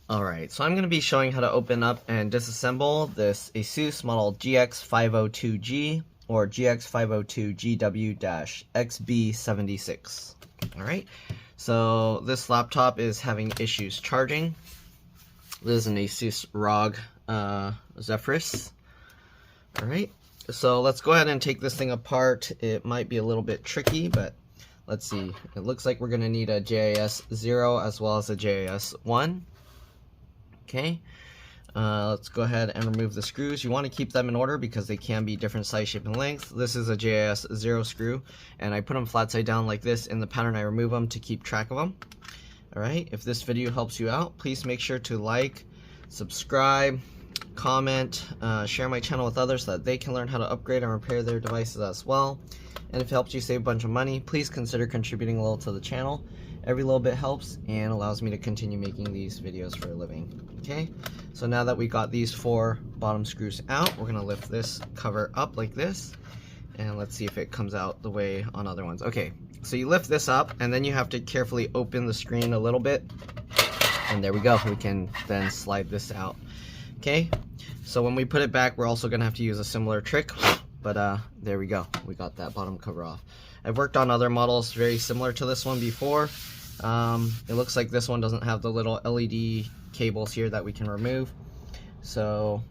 Alright, so I'm going to be showing how to open up and disassemble this ASUS model GX502G or GX502GW-XB76. Alright, so this laptop is having issues charging. This is an ASUS ROG Zephyrus. Alright, so let's go ahead and take this thing apart. It might be a little bit tricky, but let's see. It looks like we're going to need a JIS 0 as well as a JIS 1. Okay, let's go ahead and remove the screws. You want to keep them in order because they can be different size, shape, and length. This is a JIS 0 screw, and I put them flat side down like this. In the pattern, I remove them to keep track of them. Alright, if this video helps you out, please make sure to like, subscribe, comment, share my channel with others so that they can learn how to upgrade and repair their devices as well. And if it helps you save a bunch of money, please consider contributing a little to the channel. Every little bit helps and allows me to continue making these videos for a living. Okay, so now that we got these 4 bottom screws out, we're gonna lift this cover up like this, and let's see if it comes out the way on other ones. Okay, so you lift this up, and then you have to carefully open the screen a little bit, and there we go. We can then slide this out. Okay, so when we put it back, we're also gonna have to use a similar trick, but there we go. We got that bottom cover off. I've worked on other models very similar to this one before. It looks like this one doesn't have the little LED cables here that we can remove. So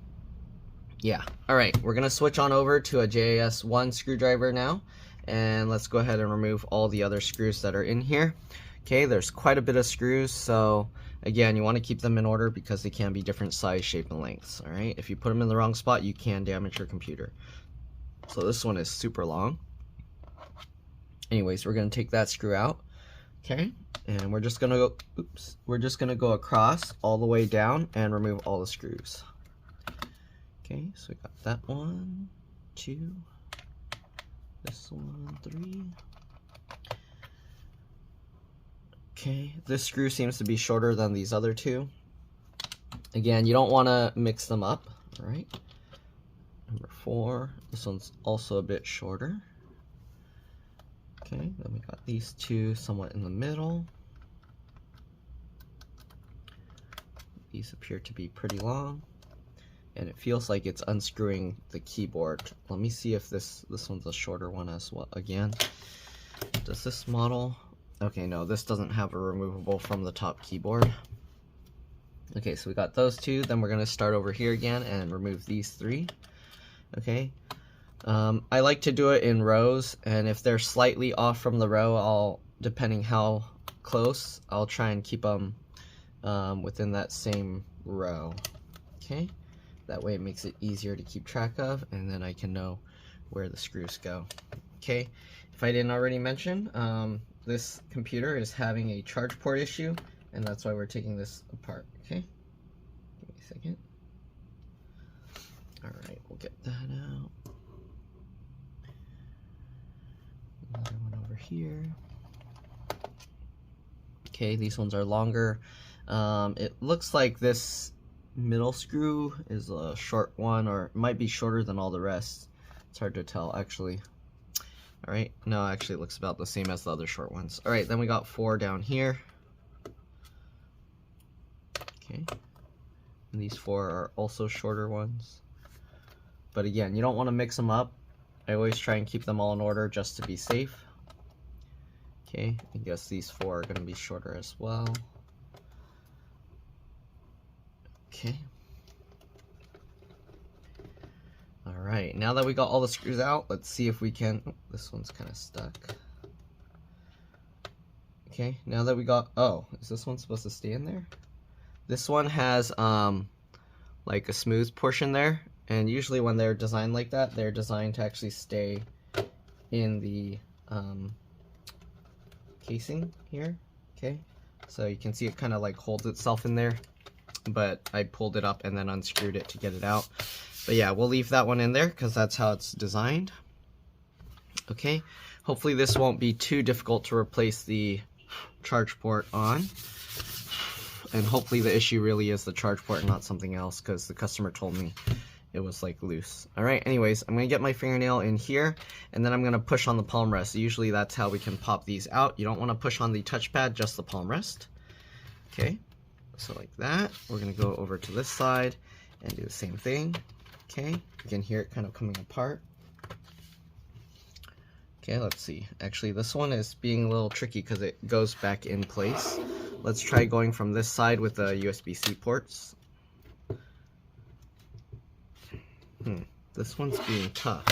yeah, alright, we're gonna switch on over to a JIS 1 screwdriver now, and let's go ahead and remove all the other screws that are in here. Okay, there's quite a bit of screws, so again, you want to keep them in order because they can be different size, shape, and lengths. Alright, if you put them in the wrong spot, you can damage your computer. So this one is super long. Anyways, we're going to take that screw out, okay, and we're just going to go, across all the way down and remove all the screws. Okay, so we got that 1, 2, this 1, 3. Okay, this screw seems to be shorter than these other 2. Again, you don't want to mix them up, all right? Number 4, this one's also a bit shorter. Okay, then we got these 2 somewhat in the middle. These appear to be pretty long, and it feels like it's unscrewing the keyboard. Let me see if this one's a shorter one as well. Again, does this model? Okay, no, this doesn't have a removable from the top keyboard. Okay, so we got those 2. Then we're gonna start over here again and remove these 3. Okay. I like to do it in rows, and if they're slightly off from the row, depending how close, I'll try and keep them within that same row. Okay, that way it makes it easier to keep track of, and then I can know where the screws go. Okay, if I didn't already mention, this computer is having a charge port issue, and that's why we're taking this apart. Okay, give me a second. Alright, we'll get that out. Another one over here. Okay, these ones are longer. It looks like this middle screw is a short one, or it might be shorter than all the rest. It's hard to tell, actually. Alright, no, actually it looks about the same as the other short ones. Alright, then we got 4 down here. Okay, and these 4 are also shorter ones. But again, you don't want to mix them up. I always try and keep them all in order just to be safe. Okay, I guess these 4 are going to be shorter as well. Okay. Alright, now that we got all the screws out, let's see if we can... Oh, this one's kind of stuck. Okay, now that we got... Oh, is this one supposed to stay in there? This one has like a smooth portion there. And usually when they're designed like that, they're designed to actually stay in the casing here. Okay, so you can see it kind of like holds itself in there, but I pulled it up and then unscrewed it to get it out. But yeah, we'll leave that one in there because that's how it's designed. Okay, hopefully this won't be too difficult to replace the charge port on. And hopefully the issue really is the charge port and not something else, because the customer told me it was like loose. Alright, anyways, I'm going to get my fingernail in here, and then I'm going to push on the palm rest. Usually that's how we can pop these out. You don't want to push on the touchpad, just the palm rest. Okay, So like that. We're gonna go over to this side and do the same thing. Okay, you can hear it kind of coming apart. Okay, let's see. Actually, this one is being a little tricky because it goes back in place. Let's try going from this side with the USB-C ports. This one's being tough.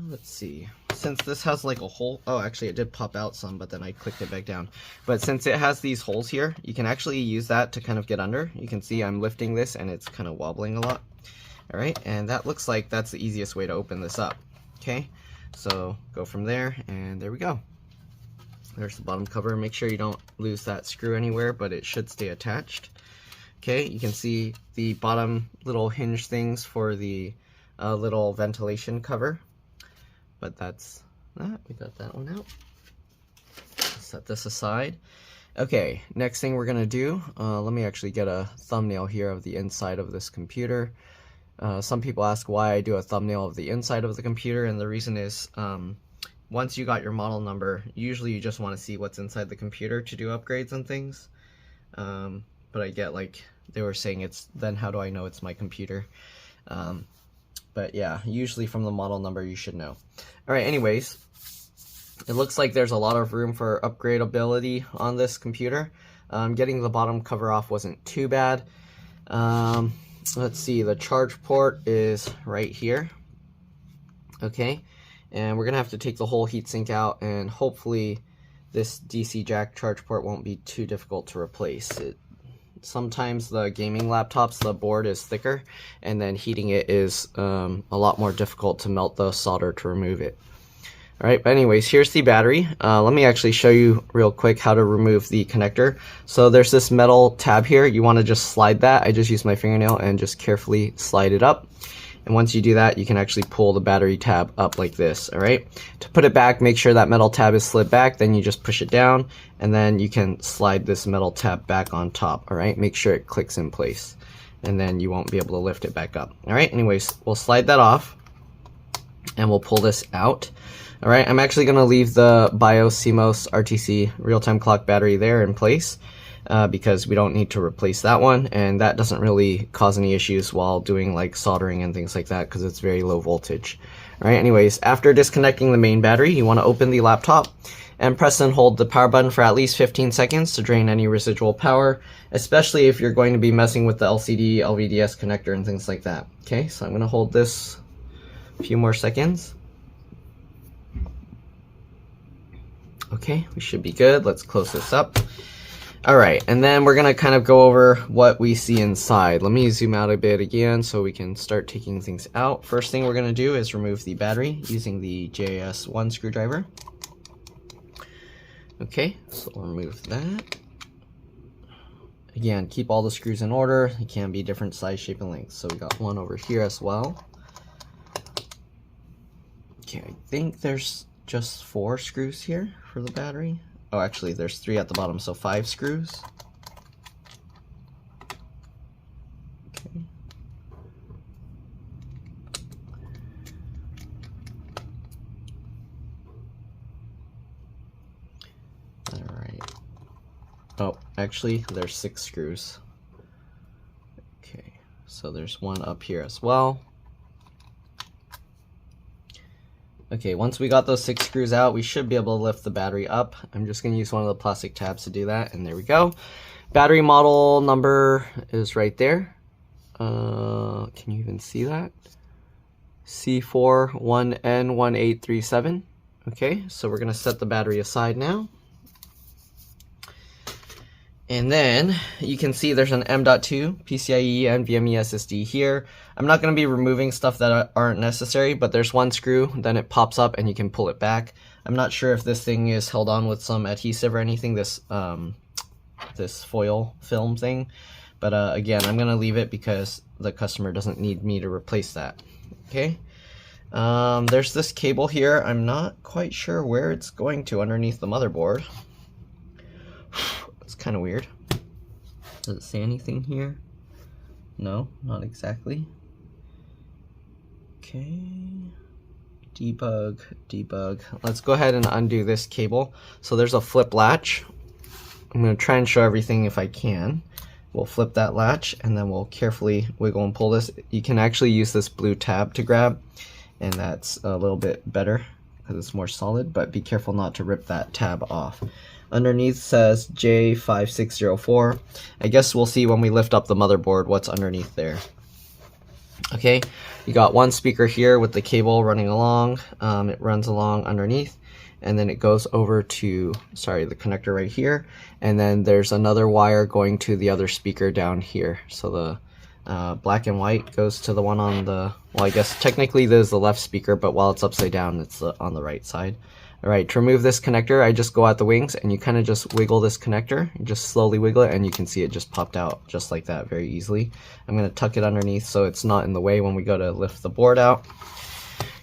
Let's see. Since this has like a hole, oh, actually it did pop out some, but then I clicked it back down. But since it has these holes here, you can actually use that to kind of get under. You can see I'm lifting this and it's kind of wobbling a lot. All right, and that looks like that's the easiest way to open this up. Okay, so go from there, and there we go. There's the bottom cover. Make sure you don't lose that screw anywhere, but it should stay attached. Okay, you can see the bottom little hinge things for the little ventilation cover. But that's that. We got that one out. Set this aside. Okay, next thing we're gonna do, let me actually get a thumbnail here of the inside of this computer. Some people ask why I do a thumbnail of the inside of the computer, and the reason is once you got your model number, usually you just want to see what's inside the computer to do upgrades and things. But I get like they were saying it's then how do I know it's my computer? But yeah, usually from the model number you should know. Alright, anyways, it looks like there's a lot of room for upgradability on this computer. Getting the bottom cover off wasn't too bad. Let's see, the charge port is right here. Okay, and we're gonna have to take the whole heatsink out, and hopefully this DC jack charge port won't be too difficult to replace. Sometimes the gaming laptops, the board is thicker, and then heating it is a lot more difficult to melt the solder to remove it. Alright, but anyways, here's the battery. Let me actually show you real quick how to remove the connector. So there's this metal tab here. You want to just slide that. I just use my fingernail and just carefully slide it up. And once you do that, you can actually pull the battery tab up like this, alright? To put it back, make sure that metal tab is slid back, then you just push it down, and then you can slide this metal tab back on top, alright? Make sure it clicks in place, and then you won't be able to lift it back up. Alright, anyways, we'll slide that off, and we'll pull this out. Alright, I'm actually going to leave the BIOS CMOS RTC real-time clock battery there in place because we don't need to replace that one, and that doesn't really cause any issues while doing like soldering and things like that because it's very low voltage. Alright, anyways, after disconnecting the main battery, you want to open the laptop and press and hold the power button for at least 15 seconds to drain any residual power, especially if you're going to be messing with the LCD, LVDS connector and things like that. Okay, so I'm going to hold this a few more seconds. Okay, we should be good. Let's close this up. Alright, and then we're going to kind of go over what we see inside. Let me zoom out a bit again so we can start taking things out. First thing we're going to do is remove the battery using the JS1 screwdriver. Okay, so we'll remove that. Again, keep all the screws in order. It can be different size, shape, and length. So we got one over here as well. Okay, I think there's just 4 screws here for the battery. Oh, actually there's 3 at the bottom, so 5 screws. Okay. Alright. Oh, actually there's 6 screws. Okay, so there's one up here as well. Okay, once we got those 6 screws out, we should be able to lift the battery up. I'm just going to use one of the plastic tabs to do that, and there we go. Battery model number is right there. Can you even see that? C41N1837. Okay, so we're going to set the battery aside now. And then you can see there's an M.2 PCIe and NVMe SSD here. I'm not going to be removing stuff that aren't necessary, but there's one screw, then it pops up and you can pull it back. I'm not sure if this thing is held on with some adhesive or anything, this foil film thing. But again, I'm going to leave it because the customer doesn't need me to replace that. Okay. There's this cable here. I'm not quite sure where it's going to underneath the motherboard. It's kind of weird. Does it say anything here? No, not exactly. Okay. Debug. Let's go ahead and undo this cable. So there's a flip latch. I'm going to try and show everything if I can. We'll flip that latch and then we'll carefully wiggle and pull this. You can actually use this blue tab to grab, and that's a little bit better because it's more solid, but be careful not to rip that tab off. Underneath says J5604. I guess we'll see when we lift up the motherboard what's underneath there. Okay, you got one speaker here with the cable running along. It runs along underneath, and then it goes over to, sorry, the connector right here, and then there's another wire going to the other speaker down here. So the black and white goes to the one on the, well, I guess technically this is the left speaker, but while it's upside down, it's on the right side. All right, to remove this connector, I just go at the wings and you kind of just wiggle this connector. You just slowly wiggle it and you can see it just popped out just like that very easily. I'm going to tuck it underneath so it's not in the way when we go to lift the board out.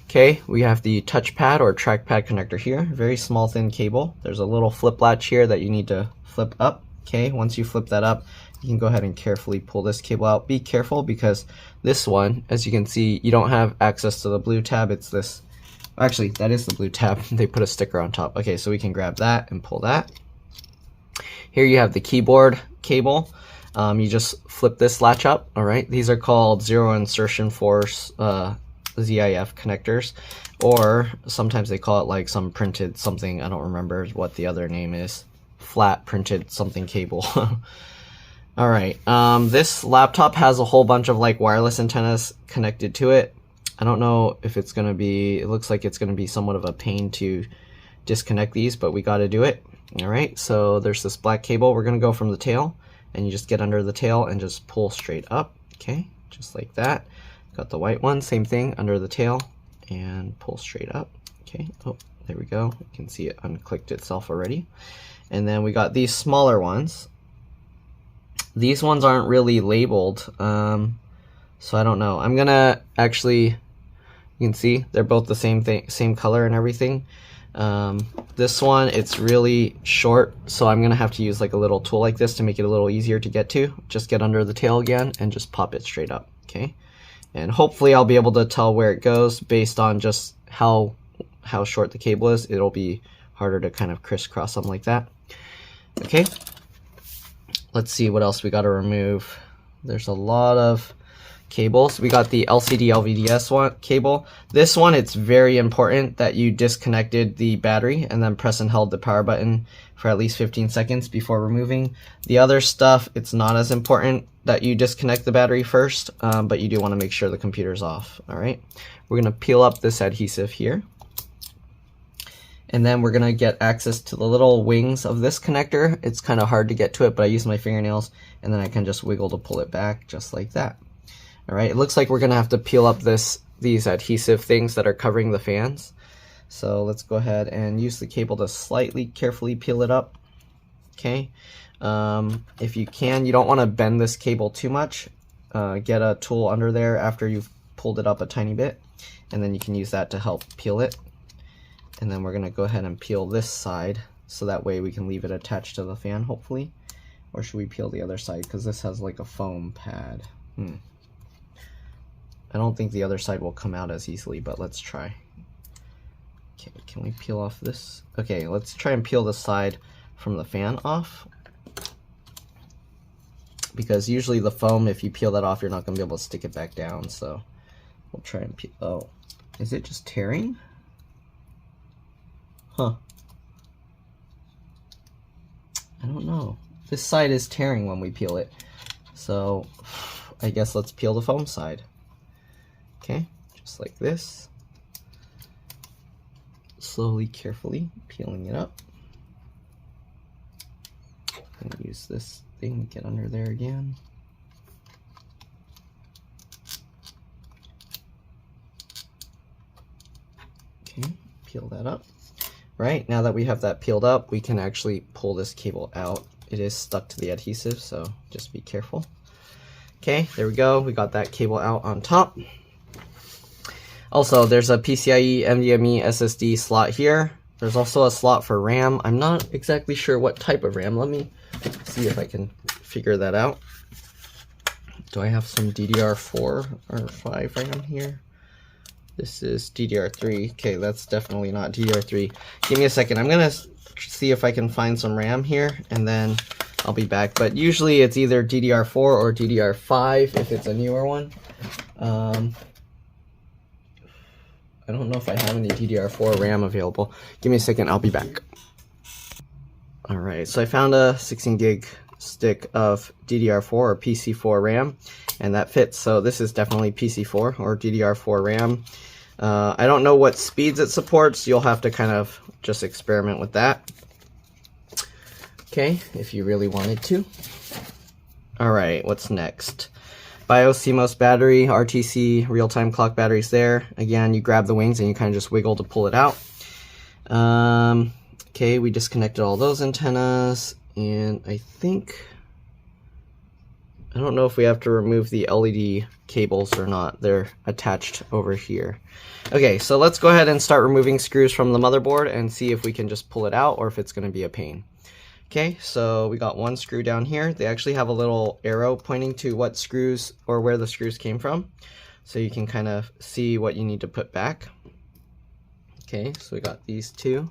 Okay, we have the touchpad or trackpad connector here. Very small thin cable. There's a little flip latch here that you need to flip up. Okay, once you flip that up, you can go ahead and carefully pull this cable out. Be careful because this one, as you can see, you don't have access to the blue tab. It's this. Actually, that is the blue tab. They put a sticker on top. Okay, so we can grab that and pull that. Here you have the keyboard cable. You just flip this latch up. All right, these are called zero insertion force ZIF connectors, or sometimes they call it like some printed something. I don't remember what the other name is. Flat printed something cable. All right, this laptop has a whole bunch of like wireless antennas connected to it. I don't know if it's going to be, it looks like it's going to be somewhat of a pain to disconnect these, but we got to do it. All right, so there's this black cable. We're going to go from the tail, and you just get under the tail and just pull straight up. Okay, just like that. Got the white one, same thing, under the tail and pull straight up. Okay, oh, there we go. You can see it unclicked itself already. And then we got these smaller ones. These ones aren't really labeled, so I don't know. I'm going to actually, you can see they're both the same thing, same color and everything. This one, it's really short, so I'm gonna have to use like a little tool like this to make it a little easier to get to. Just get under the tail again and just pop it straight up. Okay, and hopefully I'll be able to tell where it goes based on just how short the cable is. It'll be harder to kind of crisscross them like that. Okay, let's see what else we got to remove. There's a lot of cables. We got the LCD LVDS cable. This one, it's very important that you disconnected the battery and then press and held the power button for at least 15 seconds before removing. The other stuff, it's not as important that you disconnect the battery first, but you do want to make sure the computer's off. All right, we're going to peel up this adhesive here, and then we're going to get access to the little wings of this connector. It's kind of hard to get to it, but I use my fingernails, and then I can just wiggle to pull it back just like that. All right, it looks like we're gonna have to peel up these adhesive things that are covering the fans. So let's go ahead and use the cable to slightly carefully peel it up. Okay, if you can, you don't want to bend this cable too much. Get a tool under there after you've pulled it up a tiny bit, and then you can use that to help peel it. And then we're gonna go ahead and peel this side, so that way we can leave it attached to the fan, hopefully. Or should we peel the other side, because this has like a foam pad. I don't think the other side will come out as easily, but let's try. Okay, can we peel off this? Okay, let's try and peel the side from the fan off. Because usually the foam, if you peel that off, you're not going to be able to stick it back down. So we'll try and peel. Oh, is it just tearing? Huh. I don't know. This side is tearing when we peel it. So I guess let's peel the foam side. Okay, just like this. Slowly, carefully peeling it up. And use this thing to get under there again. Okay, peel that up. Right, now that we have that peeled up, we can actually pull this cable out. It is stuck to the adhesive, so just be careful. Okay, there we go. We got that cable out on top. Also, there's a PCIe NVMe SSD slot here. There's also a slot for RAM. I'm not exactly sure what type of RAM. Let me see if I can figure that out. Do I have some DDR4 or 5 RAM here? This is DDR3. Okay, that's definitely not DDR3. Give me a second. I'm gonna see if I can find some RAM here, and then I'll be back. But usually it's either DDR4 or DDR5 if it's a newer one. I don't know if I have any DDR4 RAM available. Give me a second, I'll be back. Alright, so I found a 16 gig stick of DDR4 or PC4 RAM, and that fits. So this is definitely PC4 or DDR4 RAM. I don't know what speeds it supports. You'll have to kind of just experiment with that. Okay, if you really wanted to. Alright, what's next? BIOS CMOS battery, RTC real-time clock batteries there. Again, you grab the wings and you kind of just wiggle to pull it out. Okay, we disconnected all those antennas, and I don't know if we have to remove the LED cables or not. They're attached over here. Okay, so let's go ahead and start removing screws from the motherboard and see if we can just pull it out or if it's going to be a pain. Okay, so we got one screw down here. They actually have a little arrow pointing to what screws or where the screws came from, so you can kind of see what you need to put back. Okay, so we got these two.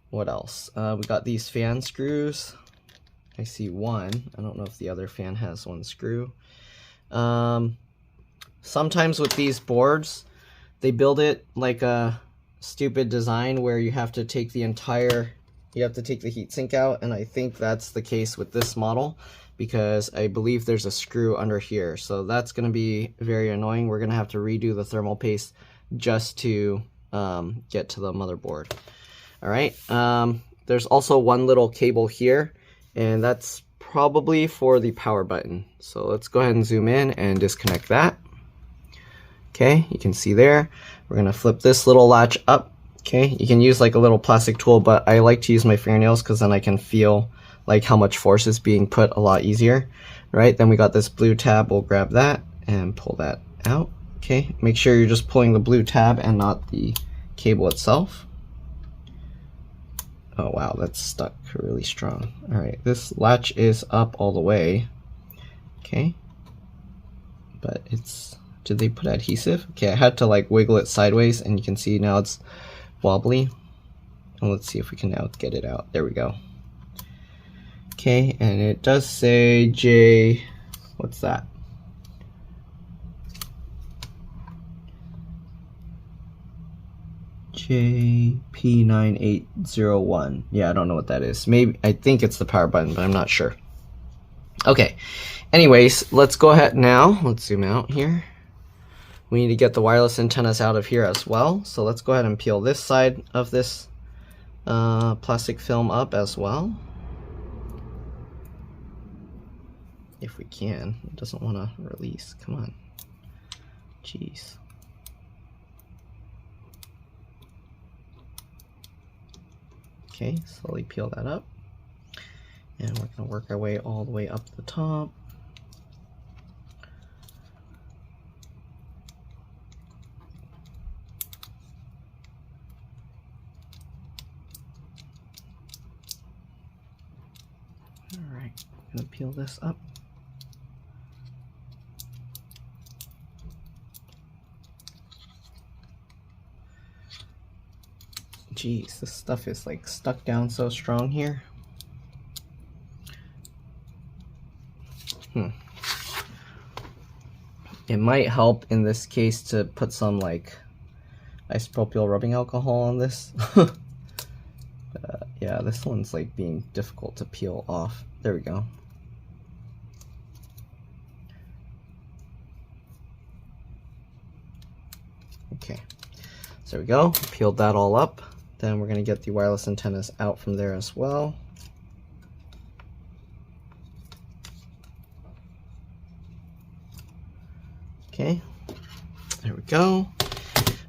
What else? We got these fan screws. I see one. I don't know if the other fan has one screw. Sometimes with these boards, they build it like a stupid design where you have to take the heatsink out, and I think that's the case with this model because I believe there's a screw under here. So that's going to be very annoying. We're going to have to redo the thermal paste just to get to the motherboard. All right. There's also one little cable here, and that's probably for the power button. So let's go ahead and zoom in and disconnect that. Okay, you can see there. We're gonna flip this little latch up. Okay, you can use like a little plastic tool, but I like to use my fingernails because then I can feel like how much force is being put a lot easier. Right, then we got this blue tab. We'll grab that and pull that out. Okay, make sure you're just pulling the blue tab and not the cable itself. Oh wow, that's stuck really strong. All right, this latch is up all the way. Okay, but it's, did they put adhesive? Okay, I had to like wiggle it sideways, and you can see now it's wobbly. And let's see if we can now get it out. There we go. Okay, and it does say what's that? JP9801. Yeah, I don't know what that is. Maybe, I think it's the power button, but I'm not sure. Okay, anyways, let's go ahead now. Let's zoom out here. We need to get the wireless antennas out of here as well. So let's go ahead and peel this side of this plastic film up as well. If we can. It doesn't want to release. Come on. Jeez. Okay, slowly peel that up. And we're going to work our way all the way up the top. Alright, I'm going to peel this up. Jeez, this stuff is like stuck down so strong here. It might help in this case to put some like isopropyl rubbing alcohol on this. Yeah, this one's like being difficult to peel off. There we go. Okay, so there we go. Peeled that all up. Then we're going to get the wireless antennas out from there as well. Okay, there we go.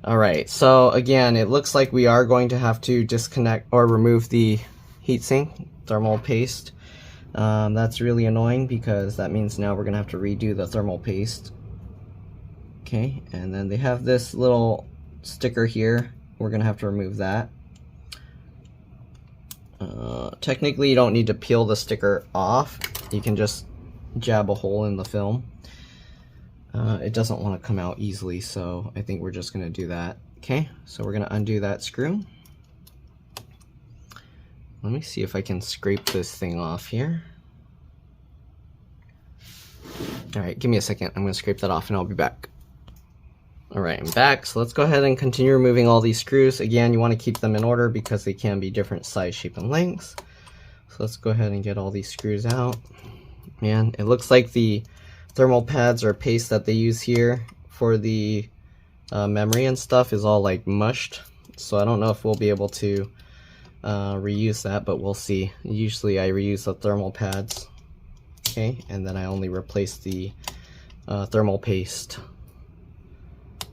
All right, so again, it looks like we are going to have to disconnect or remove the heatsink thermal paste. That's really annoying because that means now we're going to have to redo the thermal paste. Okay, and then they have this little sticker here. We're going to have to remove that. Technically, you don't need to peel the sticker off. You can just jab a hole in the film. it doesn't want to come out easily, so I think we're just going to do that. Okay, so we're going to undo that screw. Let me see if I can scrape this thing off here. Alright, give me a second. I'm going to scrape that off and I'll be back. Alright, I'm back. So let's go ahead and continue removing all these screws. Again, you want to keep them in order because they can be different size, shape, and lengths. So let's go ahead and get all these screws out. Man, it looks like the thermal pads or paste that they use here for the memory and stuff is all like mushed. So I don't know if we'll be able to reuse that, but we'll see. Usually I reuse the thermal pads. Okay, and then I only replace the thermal paste.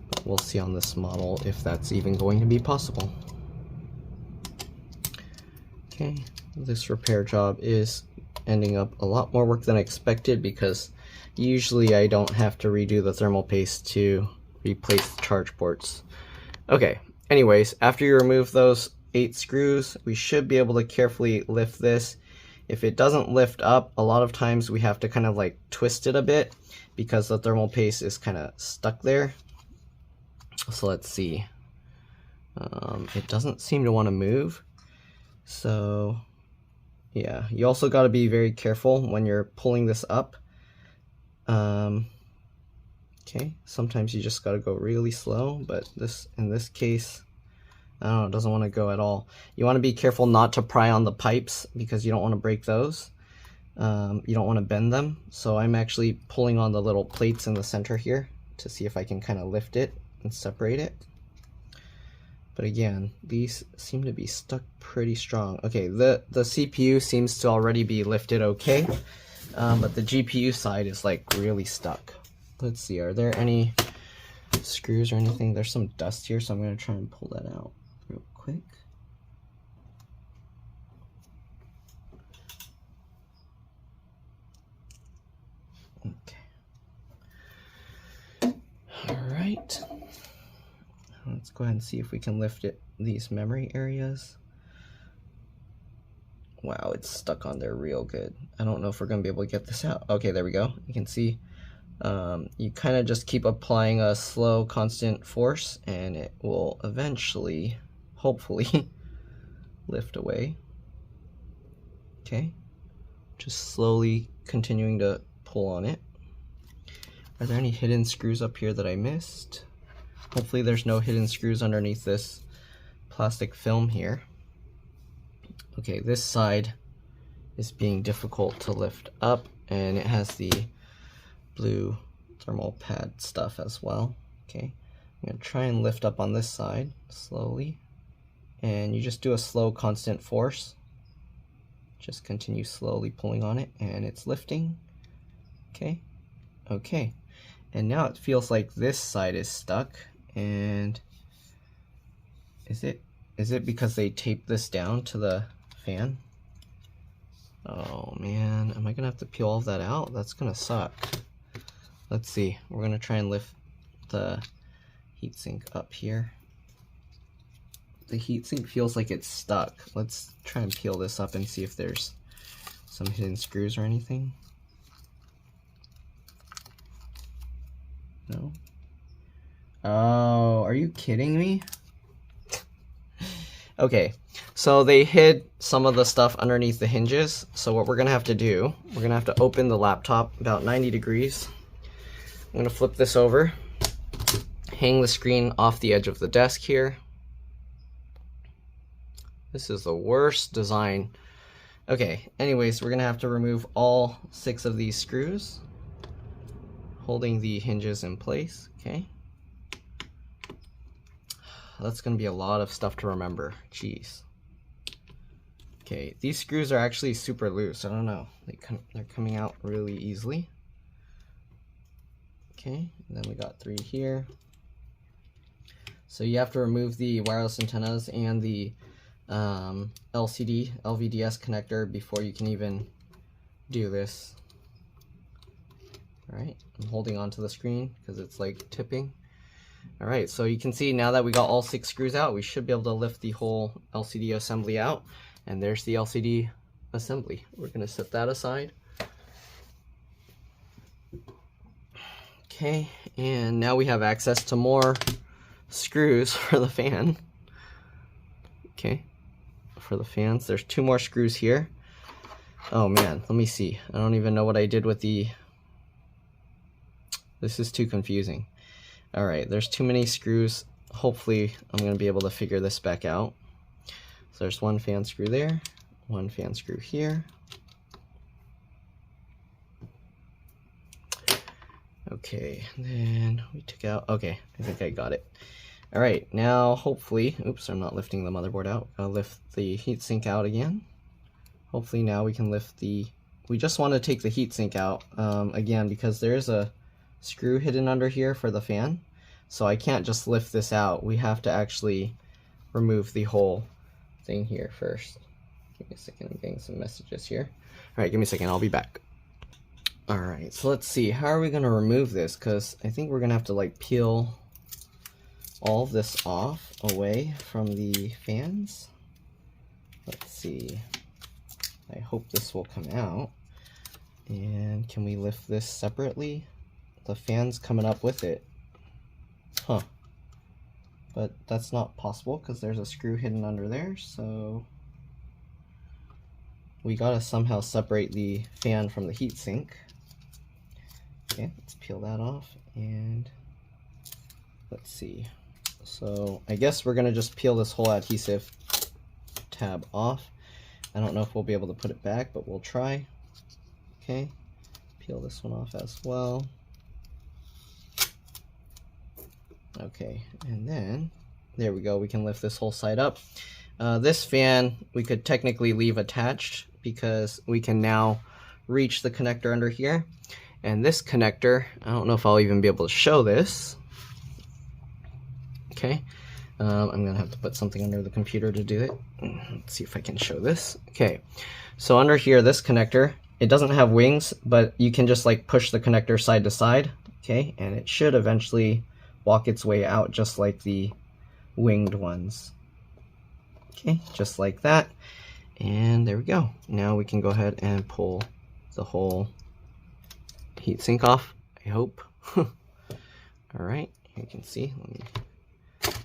But we'll see on this model if that's even going to be possible. Okay, this repair job is ending up a lot more work than expected because usually I don't have to redo the thermal paste to replace the charge ports. Okay, anyways, after you remove those 8 screws, we should be able to carefully lift this. If it doesn't lift up, a lot of times we have to kind of like twist it a bit because the thermal paste is kind of stuck there. So let's see. It doesn't seem to want to move. So yeah, you also got to be very careful when you're pulling this up. Okay, sometimes you just got to go really slow, but in this case, I don't know, it doesn't want to go at all. You want to be careful not to pry on the pipes because you don't want to break those. You don't want to bend them. So I'm actually pulling on the little plates in the center here to see if I can kind of lift it and separate it. But again, these seem to be stuck pretty strong. Okay, the CPU seems to already be lifted okay, but the GPU side is like really stuck. Let's see, are there any screws or anything? There's some dust here, so I'm going to try and pull that out real quick. Okay. All right. Let's go ahead and see if we can lift these memory areas. Wow, it's stuck on there real good. I don't know if we're going to be able to get this out. Okay, there we go. You can see you kind of just keep applying a slow, constant force, and it will eventually, hopefully, lift away. Okay, just slowly continuing to pull on it. Are there any hidden screws up here that I missed? Hopefully there's no hidden screws underneath this plastic film here. Okay, this side is being difficult to lift up, and it has the blue thermal pad stuff as well. Okay, I'm going to try and lift up on this side slowly, and you just do a slow constant force. Just continue slowly pulling on it, and it's lifting. Okay, okay, and now it feels like this side is stuck. And is it because they taped this down to the fan? Oh man, am I gonna have to peel all of that out? That's gonna suck. Let's see, we're gonna try and lift the heatsink up here. The heatsink feels like it's stuck. Let's try and peel this up and see if there's some hidden screws or anything. No? Oh, are you kidding me? Okay, so they hid some of the stuff underneath the hinges. So what we're gonna have to do, we're gonna have to open the laptop about 90 degrees. I'm gonna flip this over, hang the screen off the edge of the desk here. This is the worst design. Okay, anyways, we're gonna have to remove all 6 of these screws, holding the hinges in place, okay? That's going to be a lot of stuff to remember. Jeez. Okay, these screws are actually super loose. I don't know. They're coming out really easily. Okay, and then we got 3 here. So you have to remove the wireless antennas and the LVDS connector before you can even do this. All right, I'm holding onto the screen because it's like tipping. All right, so you can see now that we got all 6 screws out, we should be able to lift the whole LCD assembly out. And there's the LCD assembly. We're going to set that aside. Okay, and now we have access to more screws for the fan. Okay, for the fans, there's 2 more screws here. Oh man, let me see. I don't even know what I did with the... This is too confusing. Alright, there's too many screws. Hopefully I'm going to be able to figure this back out. So there's 1 fan screw there, 1 fan screw here. Okay, then we took out... Okay, I think I got it. Alright, now hopefully... Oops, I'm not lifting the motherboard out. I'll lift the heatsink out again. Hopefully now we can lift the... We just want to take the heatsink out again, because there is a screw hidden under here for the fan. So I can't just lift this out. We have to actually remove the whole thing here first. Give me a second, I'm getting some messages here. Alright, give me a second, I'll be back. Alright, so let's see, how are we going to remove this? Because I think we're going to have to like peel all of this off away from the fans. Let's see. I hope this will come out. And can we lift this separately? The fan's coming up with it. Huh. But that's not possible because there's a screw hidden under there, so we gotta somehow separate the fan from the heatsink. Okay, let's peel that off and let's see. So I guess we're gonna just peel this whole adhesive tab off. I don't know if we'll be able to put it back, but we'll try. Okay, peel this one off as well. Okay, and then there we go, we can lift this whole side up. This fan we could technically leave attached because we can now reach the connector under here. And this connector, I don't know if I'll even be able to show this. Okay, I'm gonna have to put something under the computer to do it. Let's see if I can show this. Okay, so under here, this connector, it doesn't have wings, but you can just like push the connector side to side. Okay, and it should eventually walk its way out just like the winged ones. Okay, just like that. And there we go. Now we can go ahead and pull the whole heatsink off, I hope. Alright, you can see. It's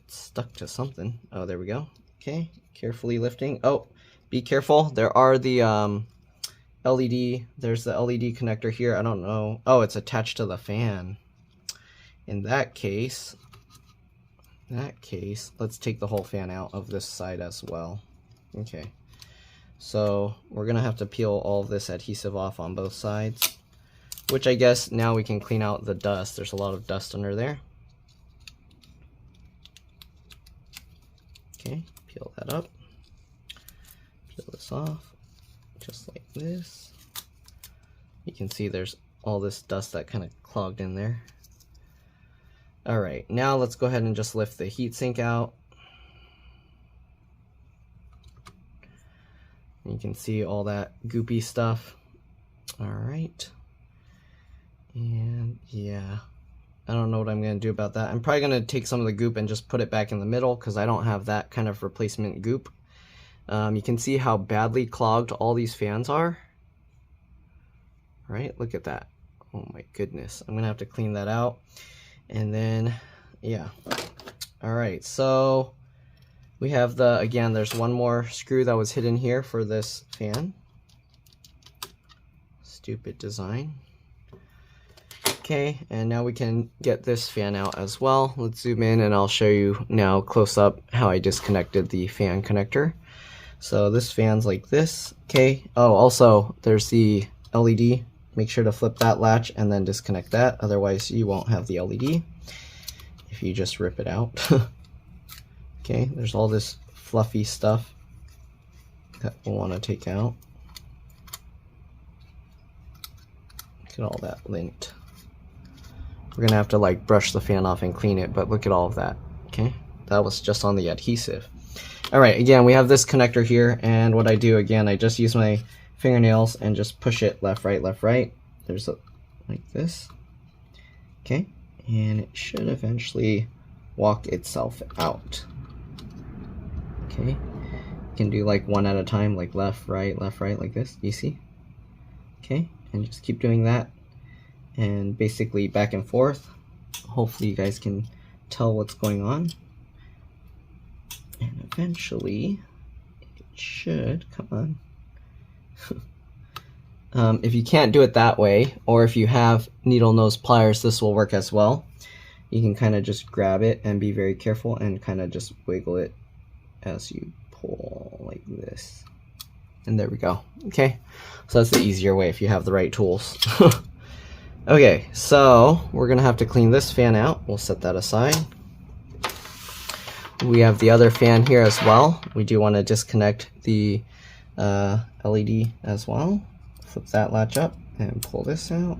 stuck to something. Oh, there we go. Okay, carefully lifting. Oh, be careful. There are the LED. There's the LED connector here. I don't know. Oh, it's attached to the fan. In that case, let's take the whole fan out of this side as well. Okay, so we're gonna have to peel all of this adhesive off on both sides, which I guess now we can clean out the dust. There's a lot of dust under there. Okay, peel that up, peel this off, just like this. You can see there's all this dust that kind of clogged in there. Alright, now let's go ahead and just lift the heatsink out. You can see all that goopy stuff. Alright. And yeah, I don't know what I'm going to do about that. I'm probably going to take some of the goop and just put it back in the middle because I don't have that kind of replacement goop. You can see how badly clogged all these fans are. Right, look at that. Oh my goodness. I'm going to have to clean that out. And then, yeah. Alright, so we have the, again, there's one more screw that was hidden here for this fan. Stupid design. Okay, and now we can get this fan out as well. Let's zoom in and I'll show you now close up how I disconnected the fan connector. So this fan's like this. Okay, oh, also there's the LED. Make sure to flip that latch and then disconnect that, otherwise you won't have the LED if you just rip it out. Okay, there's all this fluffy stuff that we'll want to take out. Look at all that lint. We're gonna have to like brush the fan off and clean it, but look at all of that. Okay, that was just on the adhesive. Alright, again, we have this connector here, and what I do, again, I just use my fingernails and just push it left, right, left, right. There's a, like this. Okay, and it should eventually walk itself out. Okay, you can do like one at a time, like left, right, like this. You see? Okay, and just keep doing that. and basically back and forth. Hopefully you guys can tell what's going on. And eventually it should come on. If you can't do it that way, or if you have needle nose pliers, this will work as well. You can kind of just grab it and be very careful and kind of just wiggle it as you pull like this. And there we go. Okay, so that's the easier way if you have the right tools. Okay, so we're gonna have to clean this fan out. We'll set that aside. We have the other fan here as well. We do want to disconnect the LED as well. Flip that latch up and pull this out.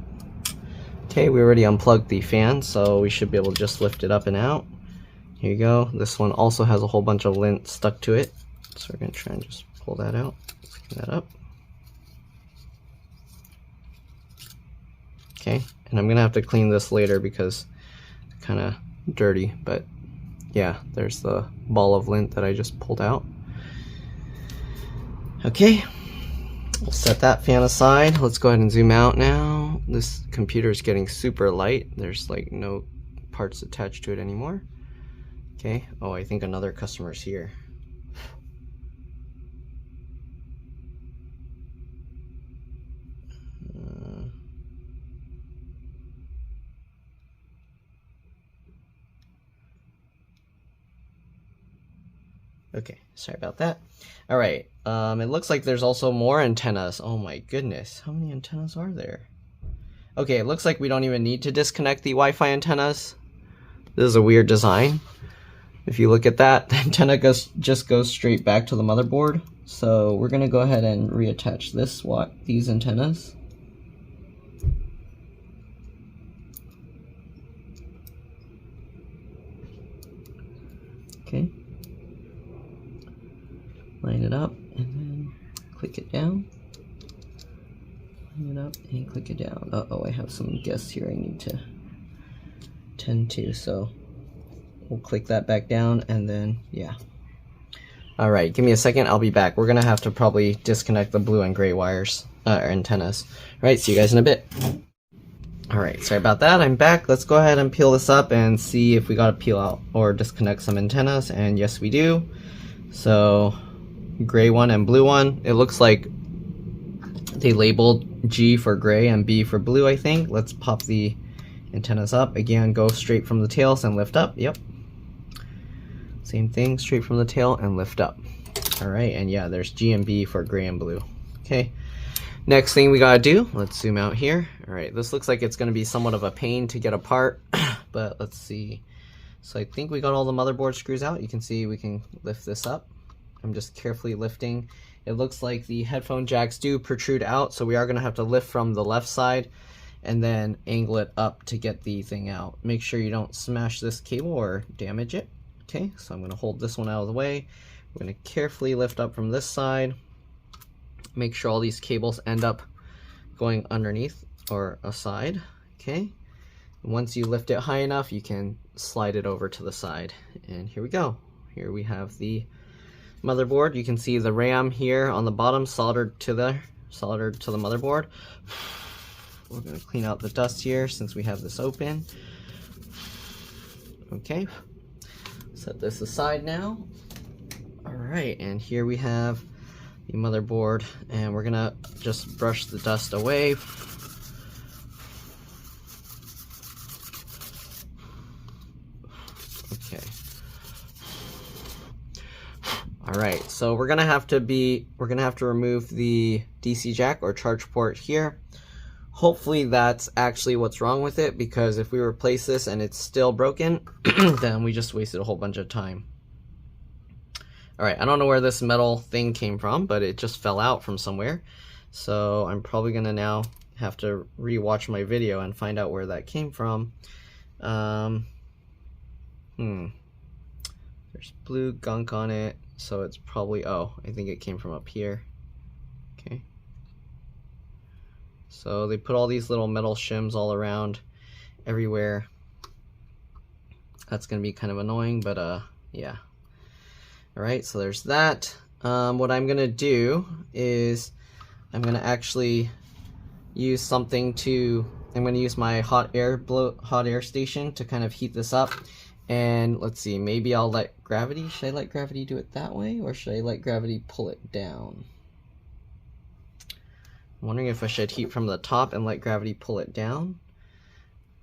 Okay, we already unplugged the fan, so we should be able to just lift it up and out. Here you go. This one also has a whole bunch of lint stuck to it, so we're gonna try and just pull that out. Clean that up. Okay, and I'm gonna have to clean this later because it's kind of dirty, but yeah, there's the ball of lint that I just pulled out. Okay, we'll set that fan aside. Let's go ahead and zoom out now. This computer is getting super light. There's like no parts attached to it anymore. Okay, oh, I think another customer's here. Okay, sorry about that. All right, it looks like there's also more antennas. Oh my goodness, how many antennas are there? Okay, it looks like we don't even need to disconnect the Wi-Fi antennas. This is a weird design. If you look at that, the antenna just goes straight back to the motherboard. So we're gonna go ahead and reattach these antennas. Okay. Line it up and then click it down. Line it up and click it down. Uh-oh, I have some guests here I need to tend to, so we'll click that back down and then, yeah. All right, give me a second, I'll be back. We're gonna have to probably disconnect the blue and gray wires, antennas. All right, see you guys in a bit. All right, sorry about that, I'm back. Let's go ahead and peel this up and see if we gotta peel out or disconnect some antennas, and yes we do. So, gray one and blue one. It looks like they labeled G for gray and B for blue, I think. Let's pop the antennas up. Again, go straight from the tails and lift up. Yep. Same thing, straight from the tail and lift up. All right, and yeah, there's G and B for gray and blue. Okay, next thing we gotta do, let's zoom out here. All right, this looks like it's gonna be somewhat of a pain to get apart, but let's see. So I think we got all the motherboard screws out. You can see we can lift this up. I'm just carefully lifting. It looks like the headphone jacks do protrude out, so we are gonna have to lift from the left side and then angle it up to get the thing out. Make sure you don't smash this cable or damage it. Okay, so I'm gonna hold this one out of the way. We're gonna carefully lift up from this side. Make sure all these cables end up going underneath or aside. Okay, once you lift it high enough, you can slide it over to the side. And here we go. Here we have the motherboard. You can see the RAM here on the bottom soldered to the motherboard. We're gonna clean out the dust here since we have this open. Okay, set this aside now. All right, and here we have the motherboard, and we're gonna just brush the dust away. Okay. All right, so we're gonna have to remove the DC jack or charge port here. Hopefully that's actually what's wrong with it, because if we replace this and it's still broken, then we just wasted a whole bunch of time. All right, I don't know where this metal thing came from, but it just fell out from somewhere. So I'm probably gonna now have to re-watch my video and find out where that came from. There's blue gunk on it, so it's probably, oh, I think it came from up here. Okay. So they put all these little metal shims all around everywhere. That's gonna be kind of annoying, but yeah. All right, so there's that. What I'm gonna do is I'm gonna actually use something to I'm going to use my hot air station to kind of heat this up. And let's see, maybe I'll let gravity, should I let gravity do it that way, or should I let gravity pull it down? I'm wondering if I should heat from the top and let gravity pull it down,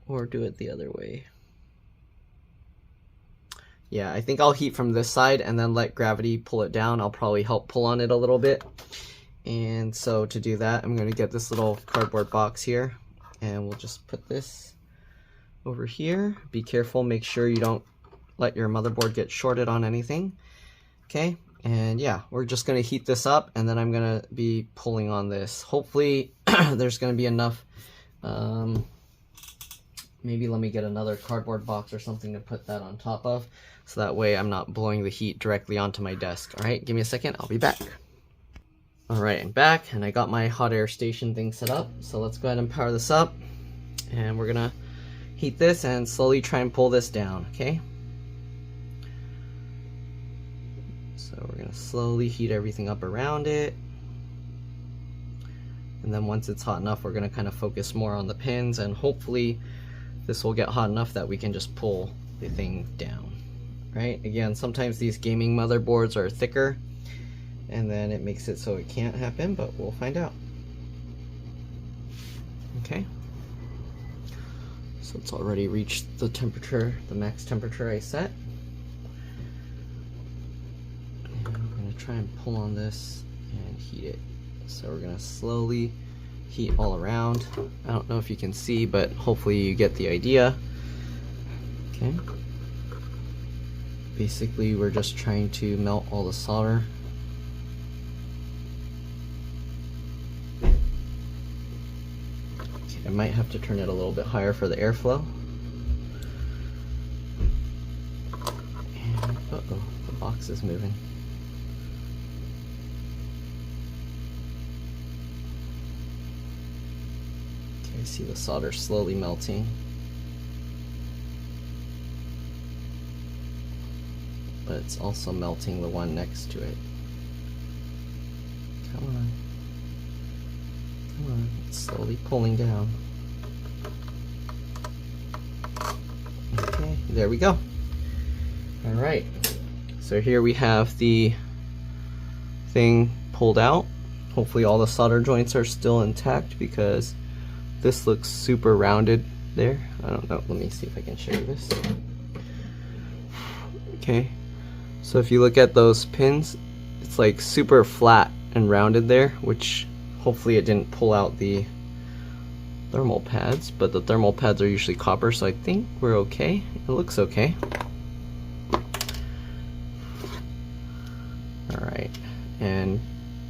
or do it the other way. Yeah, I think I'll heat from this side and then let gravity pull it down. I'll probably help pull on it a little bit. And so to do that, I'm going to get this little cardboard box here, and we'll just put this over here. Be careful, make sure you don't let your motherboard get shorted on anything. Okay, and yeah, we're just going to heat this up, and then I'm going to be pulling on this. Hopefully there's going to be enough. Maybe let me get another cardboard box or something to put that on top of, so that way I'm not blowing the heat directly onto my desk. All right, give me a second, I'll be back. All right, I'm back, and I got my hot air station thing set up. So let's go ahead and power this up, and we're gonna heat this and slowly try and pull this down, okay? So we're gonna slowly heat everything up around it. And then once it's hot enough, we're gonna kind of focus more on the pins, and hopefully this will get hot enough that we can just pull the thing down, right? Again, sometimes these gaming motherboards are thicker, and then it makes it so it can't happen, but we'll find out. Okay. So it's already reached the temperature, the max temperature I set. And I'm gonna try and pull on this and heat it. So we're gonna slowly heat all around. I don't know if you can see, but hopefully you get the idea. Okay. Basically, we're just trying to melt all the solder. Okay, I might have to turn it a little bit higher for the airflow. And, uh-oh, the box is moving. I see the solder slowly melting. But it's also melting the one next to it. Come on. Come on. It's slowly pulling down. Okay, there we go. Alright. So here we have the thing pulled out. Hopefully all the solder joints are still intact, because this looks super rounded there. I don't know. Let me see if I can show you this. Okay. So if you look at those pins, it's like super flat and rounded there, which hopefully it didn't pull out the thermal pads, but the thermal pads are usually copper, so I think we're okay. It looks okay. Alright. And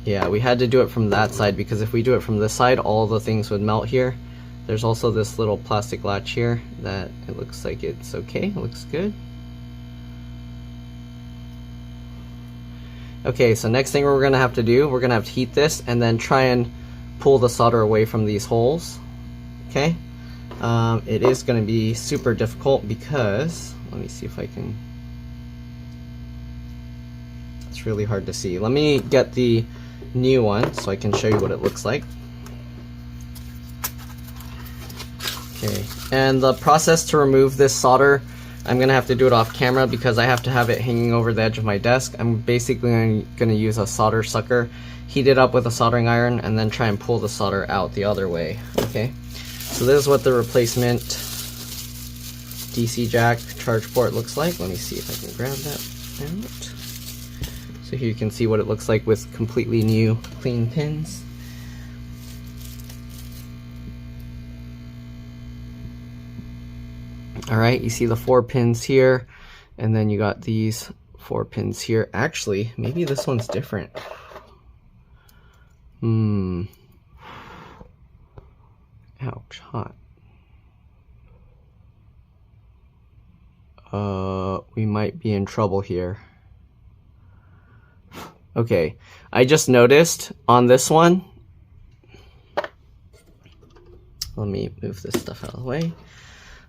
yeah, we had to do it from that side, because if we do it from this side, all the things would melt here. There's also this little plastic latch here that it looks like it's okay. It looks good. Okay, so next thing we're gonna have to do, we're gonna have to heat this and then try and pull the solder away from these holes. Okay, it is gonna be super difficult because, let me see if I can, it's really hard to see. Let me get the new one so I can show you what it looks like. Okay, and the process to remove this solder, I'm gonna have to do it off camera because I have to have it hanging over the edge of my desk. I'm basically gonna use a solder sucker, heat it up with a soldering iron, and then try and pull the solder out the other way. Okay, so this is what the replacement DC jack charge port looks like. Let me see if I can grab that out. So here you can see what it looks like with completely new, clean pins. Alright, you see the 4 pins here, and then you got these 4 pins here. Actually, maybe this one's different. Ouch, hot. We might be in trouble here. Okay, I just noticed on this one, let me move this stuff out of the way.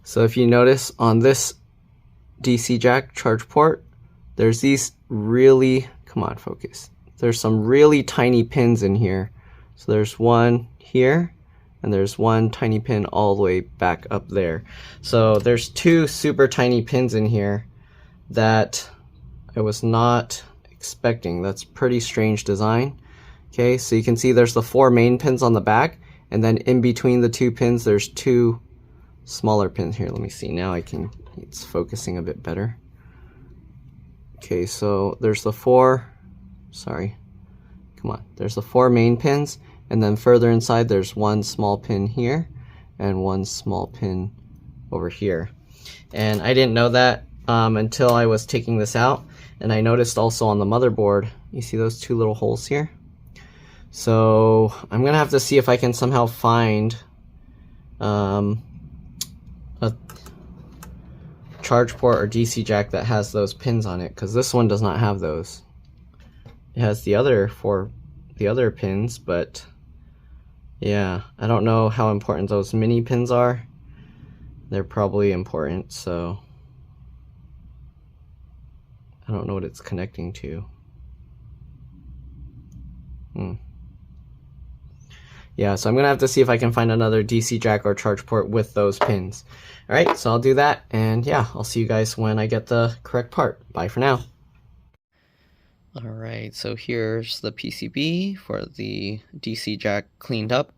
So if you notice on this DC jack charge port, there's these really, come on, focus. There's some really tiny pins in here. So there's one here, and there's one tiny pin all the way back up there. So there's two super tiny pins in here that I was not expecting. That's pretty strange design. Okay, so you can see there's the 4 main pins on the back, and then in between the 2 pins there's 2 smaller pins. Here, let me see, now it's focusing a bit better. Okay, so there's the 4, there's the 4 main pins, and then further inside there's 1 small pin here and 1 small pin over here. And I didn't know that until I was taking this out, and I noticed also on the motherboard, you see those 2 little holes here? So I'm gonna have to see if I can somehow find a charge port or DC jack that has those pins on it, because this one does not have those. It has the other pins, but yeah, I don't know how important those mini pins are. They're probably important, so I don't know what it's connecting to. Yeah, so I'm gonna have to see if I can find another DC jack or charge port with those pins. Alright, so I'll do that, and yeah, I'll see you guys when I get the correct part. Bye for now. Alright, so here's the PCB for the DC jack cleaned up.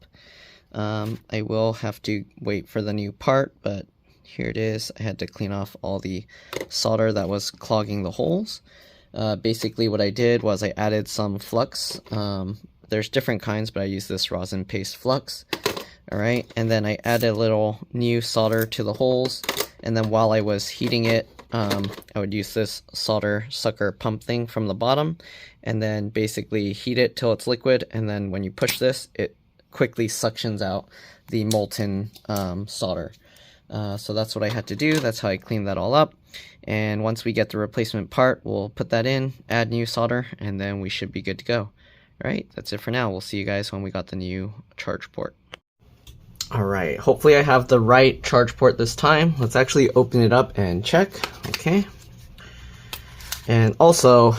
I will have to wait for the new part, but here it is. I had to clean off all the solder that was clogging the holes. Basically what I did was I added some flux. There's different kinds, but I use this rosin paste flux. Alright, and then I added a little new solder to the holes, and then while I was heating it, I would use this solder sucker pump thing from the bottom, and then basically heat it till it's liquid, and then when you push this, it quickly suctions out the molten solder. So that's what I had to do. That's how I cleaned that all up. And once we get the replacement part, we'll put that in, add new solder, and then we should be good to go. Alright, that's it for now. We'll see you guys when we got the new charge port. Alright, hopefully I have the right charge port this time. Let's actually open it up and check. Okay. And also,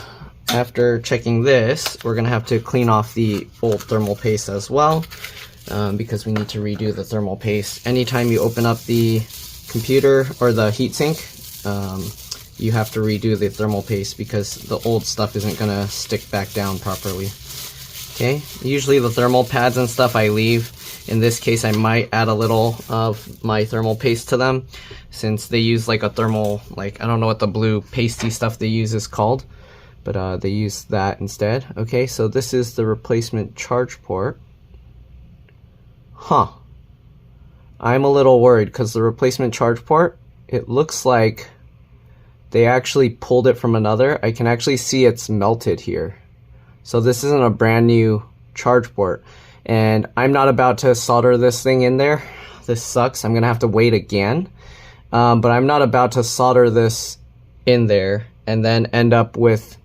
after checking this, we're going to have to clean off the old thermal paste as well, because we need to redo the thermal paste. Anytime you open up the computer or the heatsink, you have to redo the thermal paste because the old stuff isn't going to stick back down properly. Okay, usually the thermal pads and stuff I leave. In this case, I might add a little of my thermal paste to them, since they use like a thermal, like, I don't know what the blue pasty stuff they use is called, but they use that instead. Okay, so this is the replacement charge port. Huh. I'm a little worried because the replacement charge port, it looks like they actually pulled it from another. I can actually see it's melted here. So this isn't a brand new charge port, and I'm not about to solder this thing in there. This sucks. I'm gonna have to wait again, but I'm not about to solder this in there and then end up with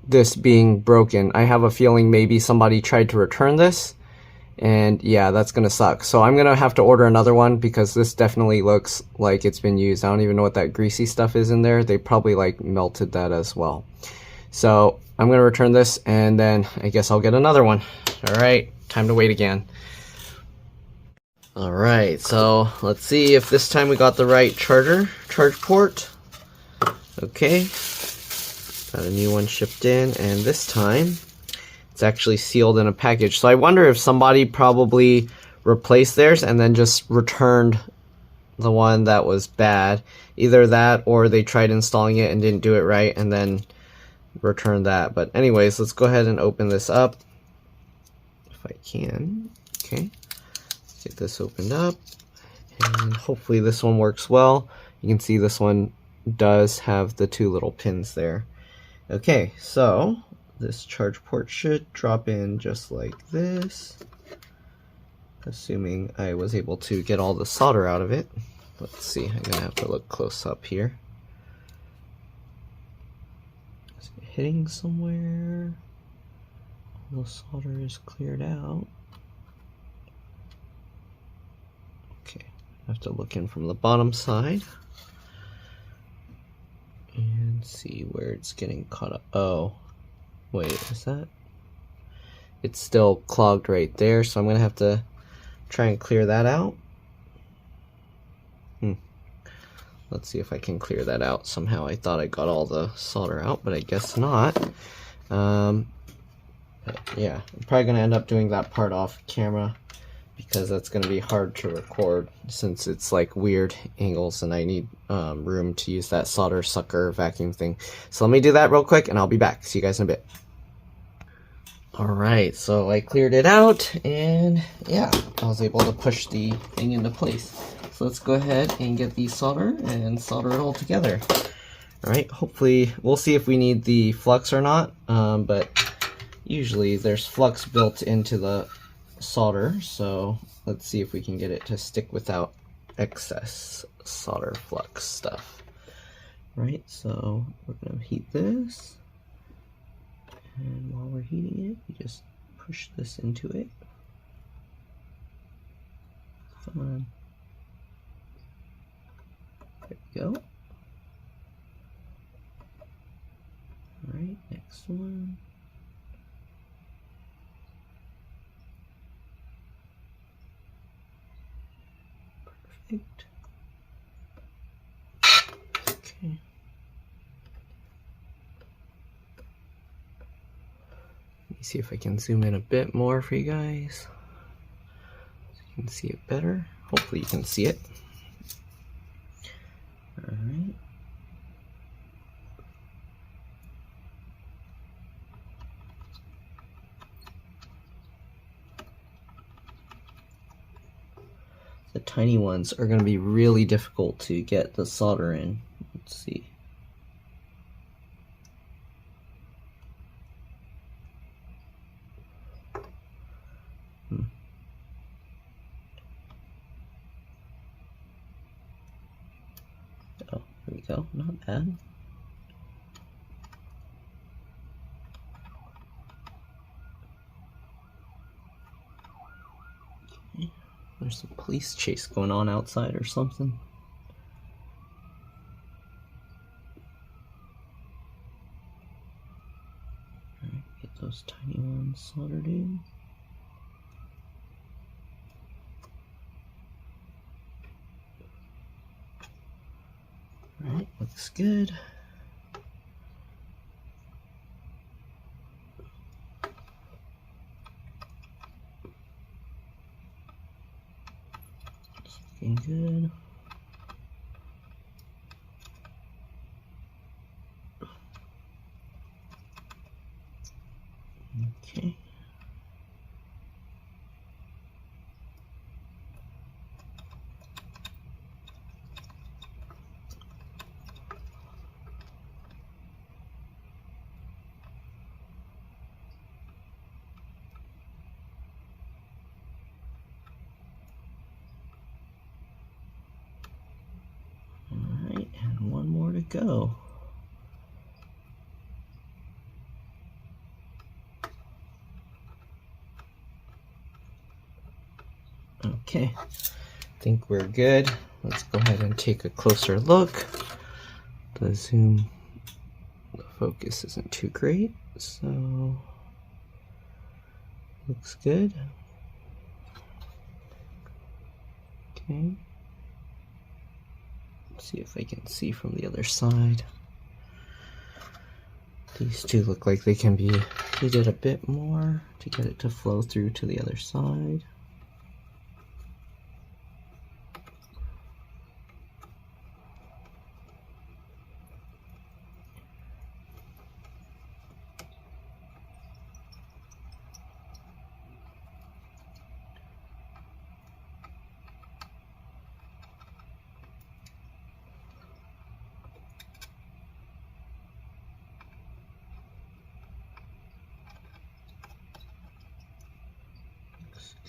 this being broken. I have a feeling maybe somebody tried to return this, and yeah, that's gonna suck. So I'm gonna have to order another one because this definitely looks like it's been used. I don't even know what that greasy stuff is in there. They probably like melted that as well. So I'm going to return this, and then I guess I'll get another one. Alright, time to wait again. Alright, so let's see if this time we got the right charge port. Okay, got a new one shipped in, and this time it's actually sealed in a package. So I wonder if somebody probably replaced theirs and then just returned the one that was bad. Either that, or they tried installing it and didn't do it right and then return that. But anyways, let's go ahead and open this up if I can. Okay, let's get this opened up, and hopefully this one works well. You can see this one does have the 2 little pins there. Okay, so this charge port should drop in just like this, assuming I was able to get all the solder out of it. Let's see, I'm gonna have to look close up here. Hitting somewhere. All the solder is cleared out. Okay, I have to look in from the bottom side and see where it's getting caught up. Oh, wait, is that? It's still clogged right there, so I'm gonna have to try and clear that out. Let's see if I can clear that out somehow. I thought I got all the solder out, but I guess not. Yeah, I'm probably going to end up doing that part off camera because that's going to be hard to record since it's like weird angles and I need room to use that solder sucker vacuum thing. So let me do that real quick and I'll be back. See you guys in a bit. Alright, so I cleared it out and yeah, I was able to push the thing into place. So let's go ahead and get the solder and solder it all together. Alright, hopefully we'll see if we need the flux or not, but usually there's flux built into the solder, so let's see if we can get it to stick without excess solder flux stuff. Right, so we're going to heat this, and while we're heating it, we just push this into it. Come on. There we go. Alright, next one. Perfect. Okay. Let me see if I can zoom in a bit more for you guys so you can see it better. Hopefully you can see it. Alright. The tiny ones are going to be really difficult to get the solder in. Let's see. Oh, there we go. Not bad. There's a police chase going on outside or something. Alright, get those tiny ones soldered in. Alright, looks good. Looking good. Okay. Alright, and one more to go. Okay, I think we're good. Let's go ahead and take a closer look. The zoom, the focus isn't too great, so looks good. Okay. Let's see if I can see from the other side. These two look like they can be heated a bit more to get it to flow through to the other side.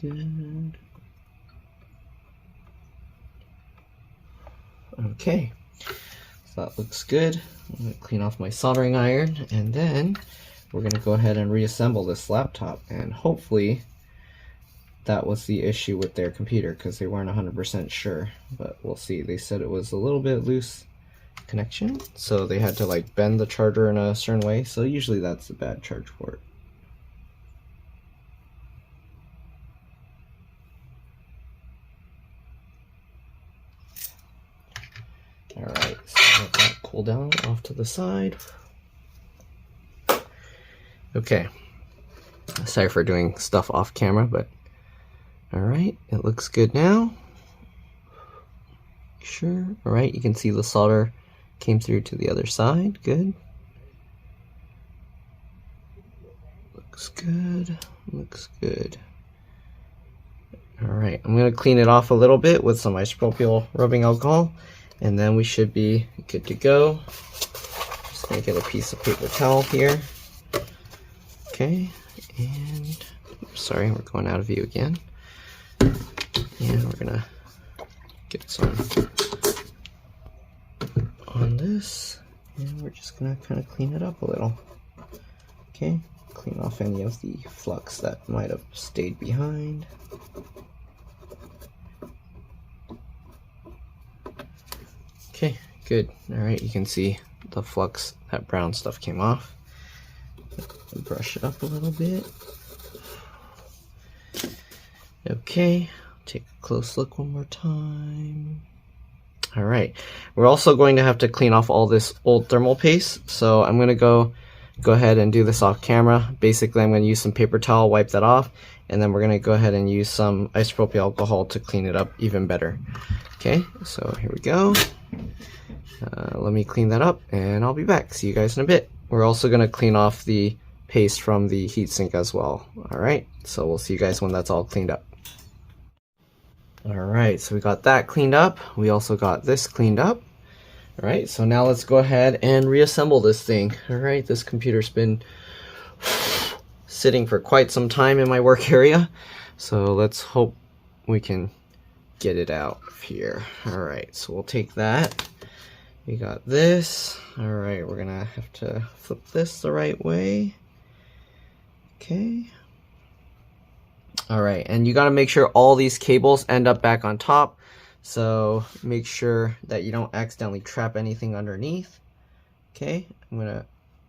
Good. Okay, so that looks good. I'm going to clean off my soldering iron and then we're going to go ahead and reassemble this laptop, and hopefully that was the issue with their computer because they weren't 100% sure, but we'll see. They said it was a little bit loose connection, so they had to like bend the charger in a certain way, so usually that's a bad charge port. pull down off to the side. Okay, sorry for doing stuff off camera, but all right, it looks good now. Sure. All right, you can see the solder came through to the other side. Good. Looks good. Looks good. All right, I'm going to clean it off a little bit with some isopropyl rubbing alcohol, and then we should be good to go. Just going to get a piece of paper towel here. Okay, and sorry, we're going out of view again. And we're going to get some on this, and we're just going to kind of clean it up a little. Okay, clean off any of the flux that might have stayed behind. Okay, good. All right, you can see the flux, that brown stuff came off. Brush it up a little bit. Okay, take a close look one more time. All right, we're also going to have to clean off all this old thermal paste, so I'm going to go ahead and do this off camera. Basically, I'm going to use some paper towel, wipe that off, and then we're going to go ahead and use some isopropyl alcohol to clean it up even better. Okay, so here we go. Let me clean that up, and I'll be back. See you guys in a bit. We're also going to clean off the paste from the heatsink as well. All right, so we'll see you guys when that's all cleaned up. All right, so we got that cleaned up. We also got this cleaned up. All right, so now let's go ahead and reassemble this thing. All right, this computer's been sitting for quite some time in my work area, so let's hope we can get it out of here. All right, so we'll take that. We got this. All right, we're gonna have to flip this the right way. Okay. All right, and you gotta make sure all these cables end up back on top. So make sure that you don't accidentally trap anything underneath. Okay, I'm gonna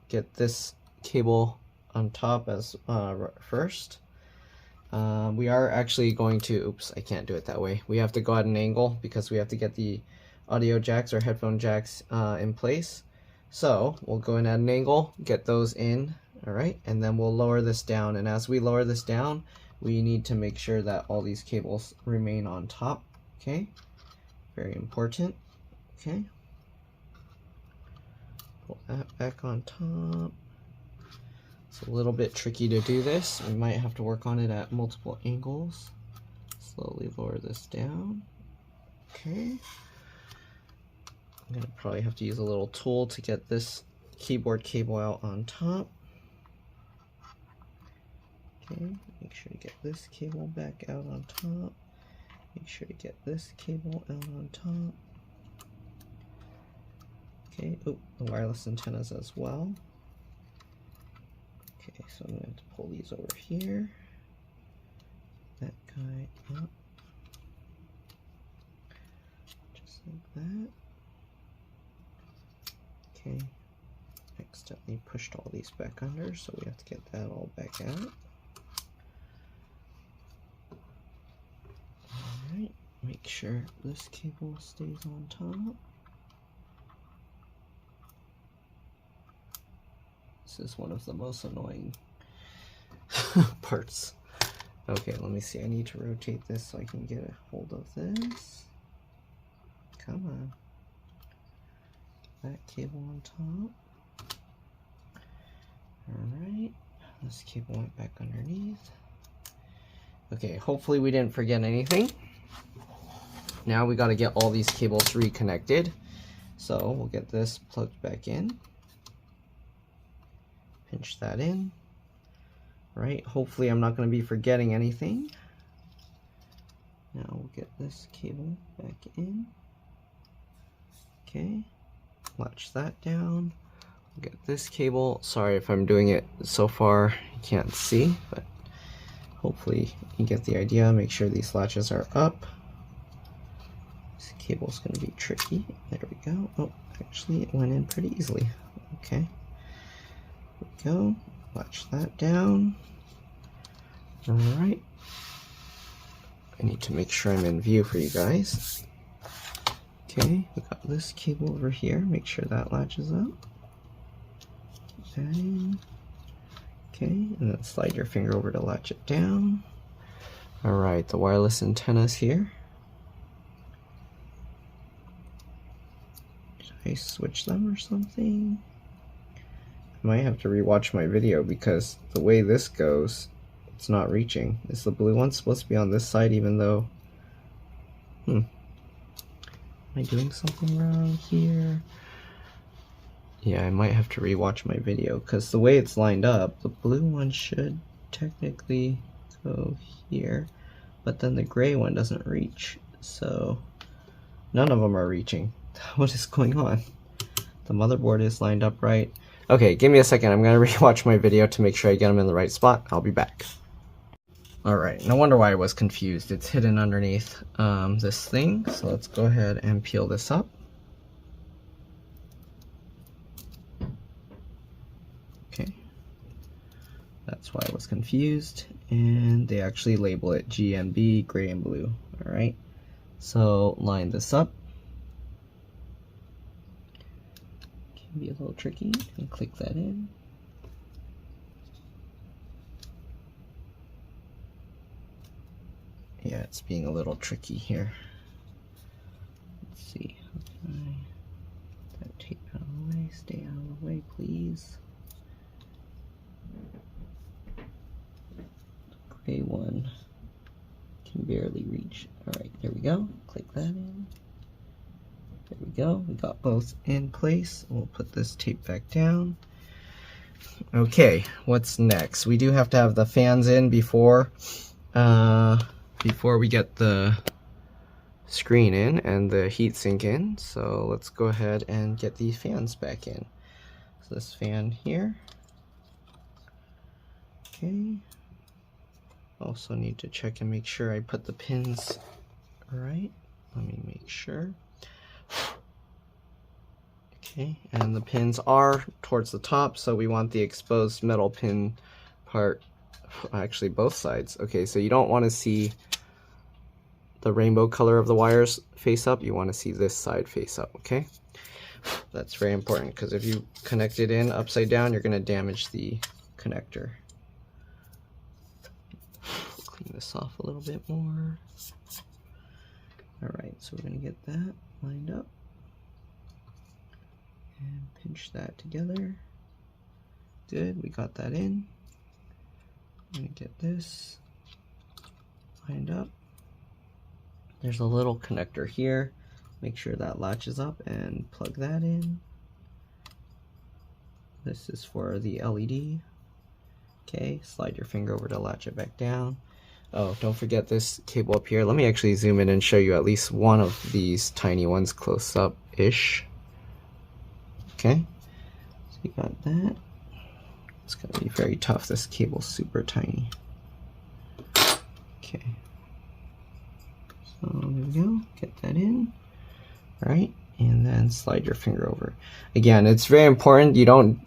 get this cable on top as first. We are actually going to, oops, I can't do it that way. We have to go at an angle because we have to get the audio jacks or headphone jacks in place. So we'll go in at an angle, get those in, all right, and then we'll lower this down. And as we lower this down, we need to make sure that all these cables remain on top. Okay, very important. Okay, pull that back on top. It's a little bit tricky to do this. We might have to work on it at multiple angles. Slowly lower this down. Okay. I'm gonna probably have to use a little tool to get this keyboard cable out on top. Okay, make sure to get this cable back out on top. Make sure to get this cable out on top. Okay, oh, the wireless antennas as well. Okay, so I'm going to pull these over here. That guy up. Just like that. Okay, accidentally pushed all these back under, so we have to get that all back out. Alright, make sure this cable stays on top. This is one of the most annoying parts. Okay, let me see. I need to rotate this so I can get a hold of this. Come on. That cable on top. Alright, this cable went back underneath. Okay, hopefully we didn't forget anything. Now we got to get all these cables reconnected. So we'll get this plugged back in. Pinch that in. Right, hopefully I'm not going to be forgetting anything. Now we'll get this cable back in. Okay, latch that down. We'll get this cable. Sorry if I'm doing it so far you can't see, but hopefully you get the idea. Make sure these latches are up. This cable's going to be tricky. There we go. Oh, actually it went in pretty easily. Okay. There we go. Latch that down. Alright. I need to make sure I'm in view for you guys. Okay, Okay, we got this cable over here. Make sure that latches up. Put that in. Okay, and then slide your finger over to latch it down. Alright, the wireless antennas here. Did I switch them or something? I might have to rewatch my video because the way this goes, it's not reaching. Is the blue one supposed to be on this side even though... Am I doing something wrong here? Yeah, I might have to rewatch my video because the way it's lined up, the blue one should technically go here, but then the gray one doesn't reach, so none of them are reaching. What is going on? The motherboard is lined up right. Okay, give me a second. I'm going to rewatch my video to make sure I get them in the right spot. I'll be back. Alright, no wonder why I was confused. It's hidden underneath this thing, so let's go ahead and peel this up. Okay, that's why I was confused, and they actually label it GMB, gray and blue. Alright, so line this up. Can be a little tricky, and click that in. Yeah, it's being a little tricky here. Let's see. How can I that tape out of the way? Stay out of the way, please. The gray one can barely reach. Alright, there we go. Click that in. There we go. We got both in place. We'll put this tape back down. Okay, what's next? We do have to have the fans in before we get the screen in and the heatsink in. So let's go ahead and get these fans back in. So this fan here. Okay. Also need to check and make sure I put the pins right. Let me make sure. Okay, and the pins are towards the top, so we want the exposed metal pin part, actually both sides. Okay, so you don't want to see the rainbow color of the wires face up, you want to see this side face up, okay? That's very important because if you connect it in upside down, you're going to damage the connector. Clean this off a little bit more. Alright, so we're going to get that lined up and pinch that together. Good, we got that in. I'm going to get this lined up. There's a little connector here. Make sure that latches up and plug that in. This is for the LED. Okay, slide your finger over to latch it back down. Oh, don't forget this cable up here. Let me actually zoom in and show you at least one of these tiny ones close up-ish. Okay, so you got that. It's gonna be very tough. This cable's super tiny. Okay. So there we go, get that in, right, and then slide your finger over. Again, it's very important you don't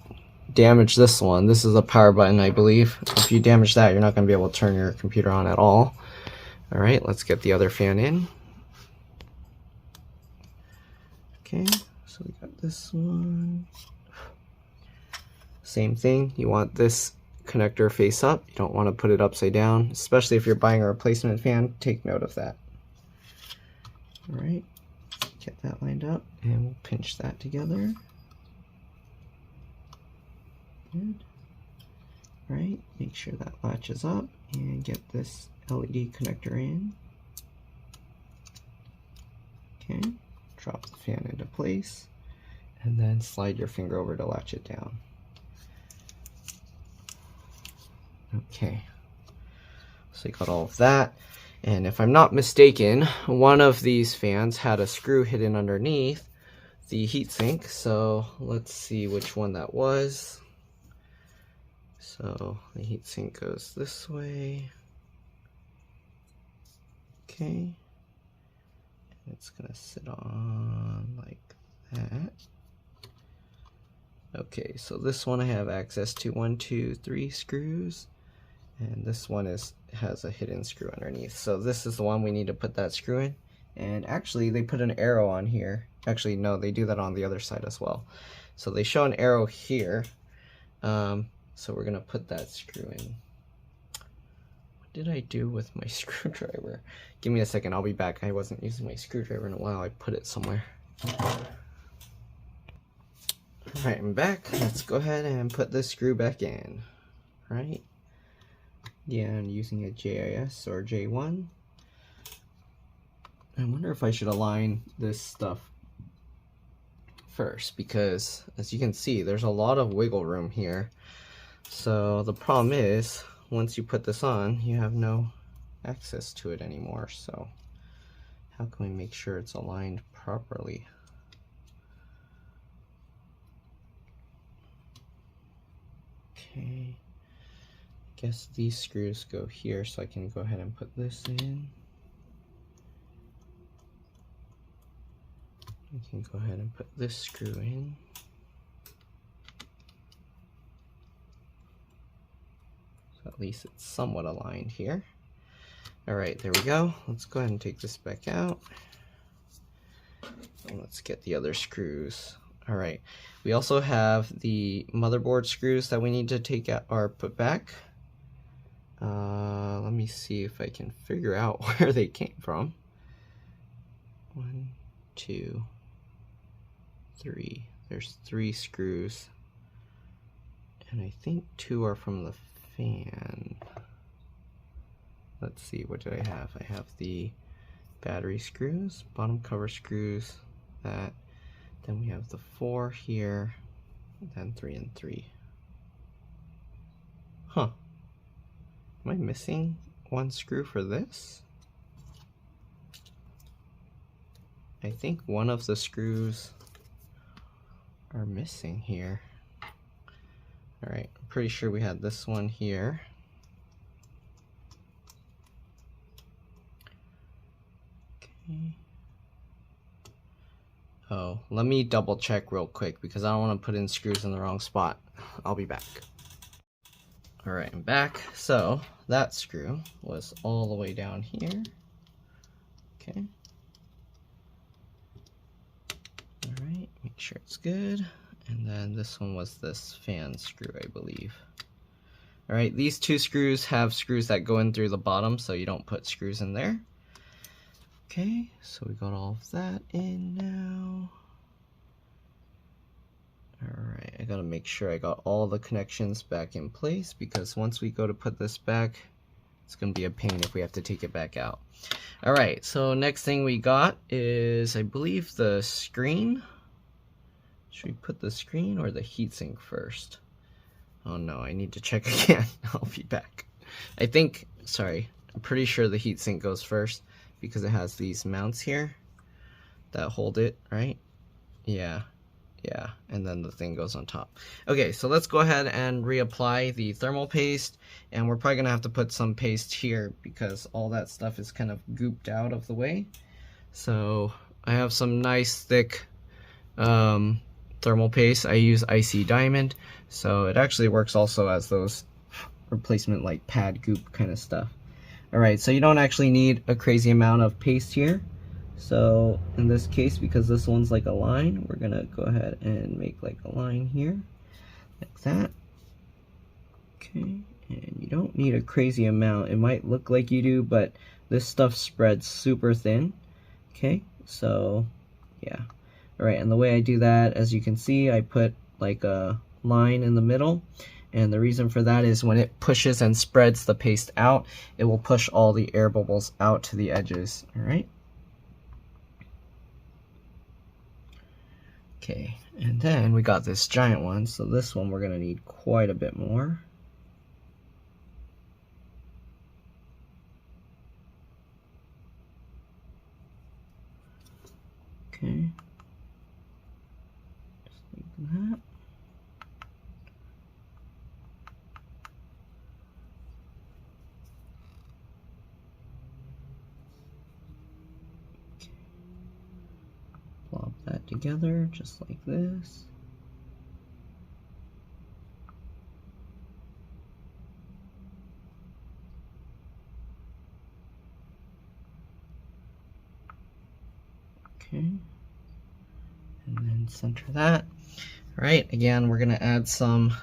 damage this one. This is a power button, I believe. If you damage that, you're not going to be able to turn your computer on at all. Alright, let's get the other fan in. Okay, so we got this one. Same thing, you want this connector face up. You don't want to put it upside down, especially if you're buying a replacement fan. Take note of that. Alright, get that lined up and we'll pinch that together. Good. Alright, make sure that latches up and get this LED connector in. Okay, drop the fan into place and then slide your finger over to latch it down. Okay, so you got all of that. And if I'm not mistaken, one of these fans had a screw hidden underneath the heatsink. So let's see which one that was. So the heatsink goes this way. Okay. And it's gonna sit on like that. Okay, so this one I have access to 1, 2, 3 screws. And this one has a hidden screw underneath. So this is the one we need to put that screw in. And actually they put an arrow on here. Actually no, they do that on the other side as well. So they show an arrow here. So we're gonna put that screw in. What did I do with my screwdriver? Give me a second, I'll be back. I wasn't using my screwdriver in a while. I put it somewhere. Alright, I'm back. Let's go ahead and put this screw back in. Right? Yeah, I'm using a JIS or J1. I wonder if I should align this stuff first, because as you can see, there's a lot of wiggle room here. So the problem is, once you put this on, you have no access to it anymore. So how can we make sure it's aligned properly? Okay, I guess these screws go here, so I can go ahead and put this in. We can go ahead and put this screw in. So at least it's somewhat aligned here. Alright, there we go. Let's go ahead and take this back out. And let's get the other screws. Alright, we also have the motherboard screws that we need to take out or put back. Let me see if I can figure out where they came from. 1, 2, 3. There's 3 screws, and I think 2 are from the fan. Let's see, what did I have? I have the battery screws, bottom cover screws, that. Then we have the 4 here, and then 3 and 3. Huh. Am I missing 1 screw for this? I think one of the screws are missing here. Alright, I'm pretty sure we had this one here. Okay. Oh, let me double check real quick because I don't want to put in screws in the wrong spot. I'll be back. Alright, I'm back. So that screw was all the way down here. Okay. Alright, make sure it's good. And then this one was this fan screw, I believe. Alright, these 2 screws have screws that go in through the bottom, so you don't put screws in there. Okay, so we got all of that in now. Alright, I gotta make sure I got all the connections back in place, because once we go to put this back, it's gonna be a pain if we have to take it back out. Alright, so next thing we got is, I believe, the screen. Should we put the screen or the heatsink first? Oh no, I need to check again. I'll be back. I think, sorry, I'm pretty sure the heatsink goes first because it has these mounts here that hold it, right? Yeah, and then the thing goes on top. Okay, so let's go ahead and reapply the thermal paste, and we're probably gonna have to put some paste here because all that stuff is kind of gooped out of the way. So I have some nice thick thermal paste. I use Icy Diamond, so it actually works also as those replacement like pad goop kind of stuff. Alright, so you don't actually need a crazy amount of paste here. So in this case, because this one's like a line, we're gonna go ahead and make like a line here, like that. Okay, and you don't need a crazy amount. It might look like you do, but this stuff spreads super thin. Okay, so yeah. Alright, and the way I do that, as you can see, I put like a line in the middle. And the reason for that is when it pushes and spreads the paste out, it will push all the air bubbles out to the edges. Alright. Okay, and then we got this giant one, so this one we're going to need quite a bit more. Okay. Just like that. Plop that together just like this. Okay. And then center that. All right, again, we're gonna add some,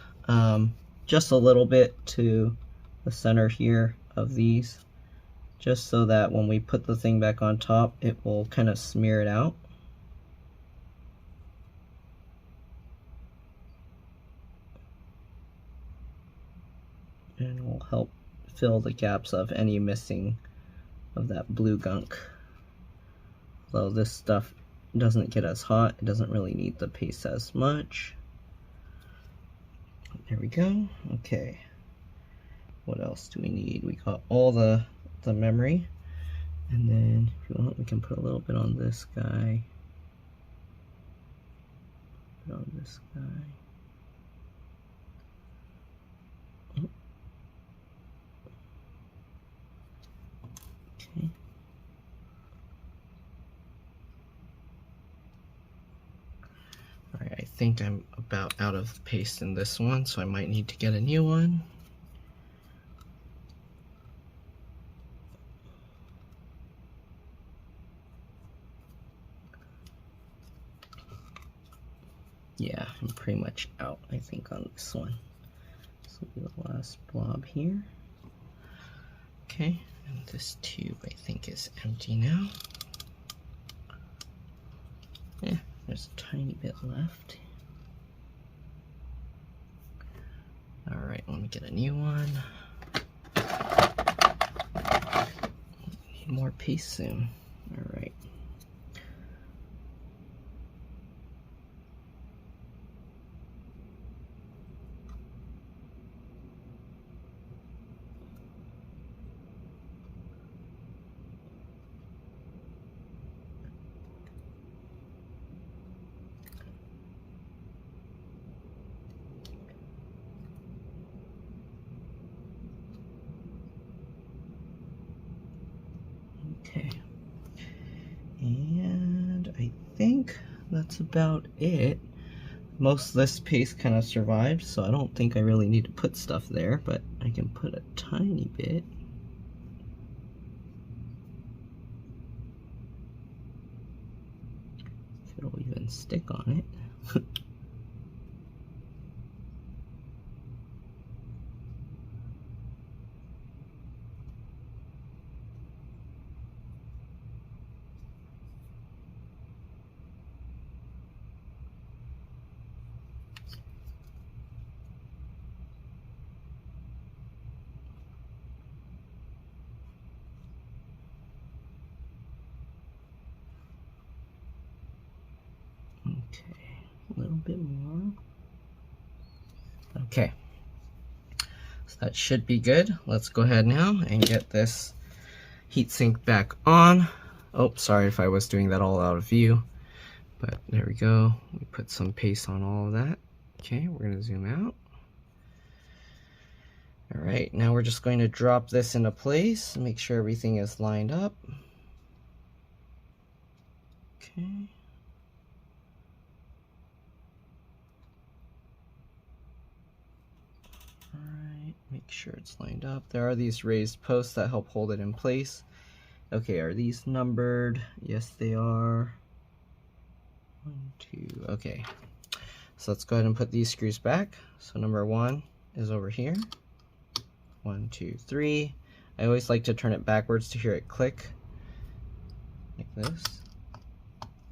just a little bit to the center here of these, just so that when we put the thing back on top, it will kind of smear it out. And it will help fill the gaps of any missing of that blue gunk. Although this stuff doesn't get as hot, it doesn't really need the paste as much. There we go. Okay. What else do we need? We got all the memory. And then if you want, we can put a little bit on this guy. Put on this guy. Okay. Alright, I think I'm about out of paste in this one, so I might need to get a new one. Yeah, I'm pretty much out, I think, on this one. This will be the last blob here. Okay, and this tube, I think, is empty now. Yeah, there's a tiny bit left. Alright, let me get a new one. Need more paste soon. Alright. Okay, and I think that's about it. Most of this paste kind of survived, so I don't think I really need to put stuff there, but I can put a tiny bit. If it'll even stick on it. Okay, a little bit more. Okay, so that should be good. Let's go ahead now and get this heatsink back on. Oh, sorry if I was doing that all out of view, but there we go. We put some paste on all of that. Okay, we're gonna zoom out. All right, now we're just going to drop this into place, make sure everything is lined up. Okay. Alright, make sure it's lined up. There are these raised posts that help hold it in place. Okay, are these numbered? Yes, they are. 1, 2, okay. So let's go ahead and put these screws back. So number 1 is over here. 1, 2, 3. I always like to turn it backwards to hear it click. Like this.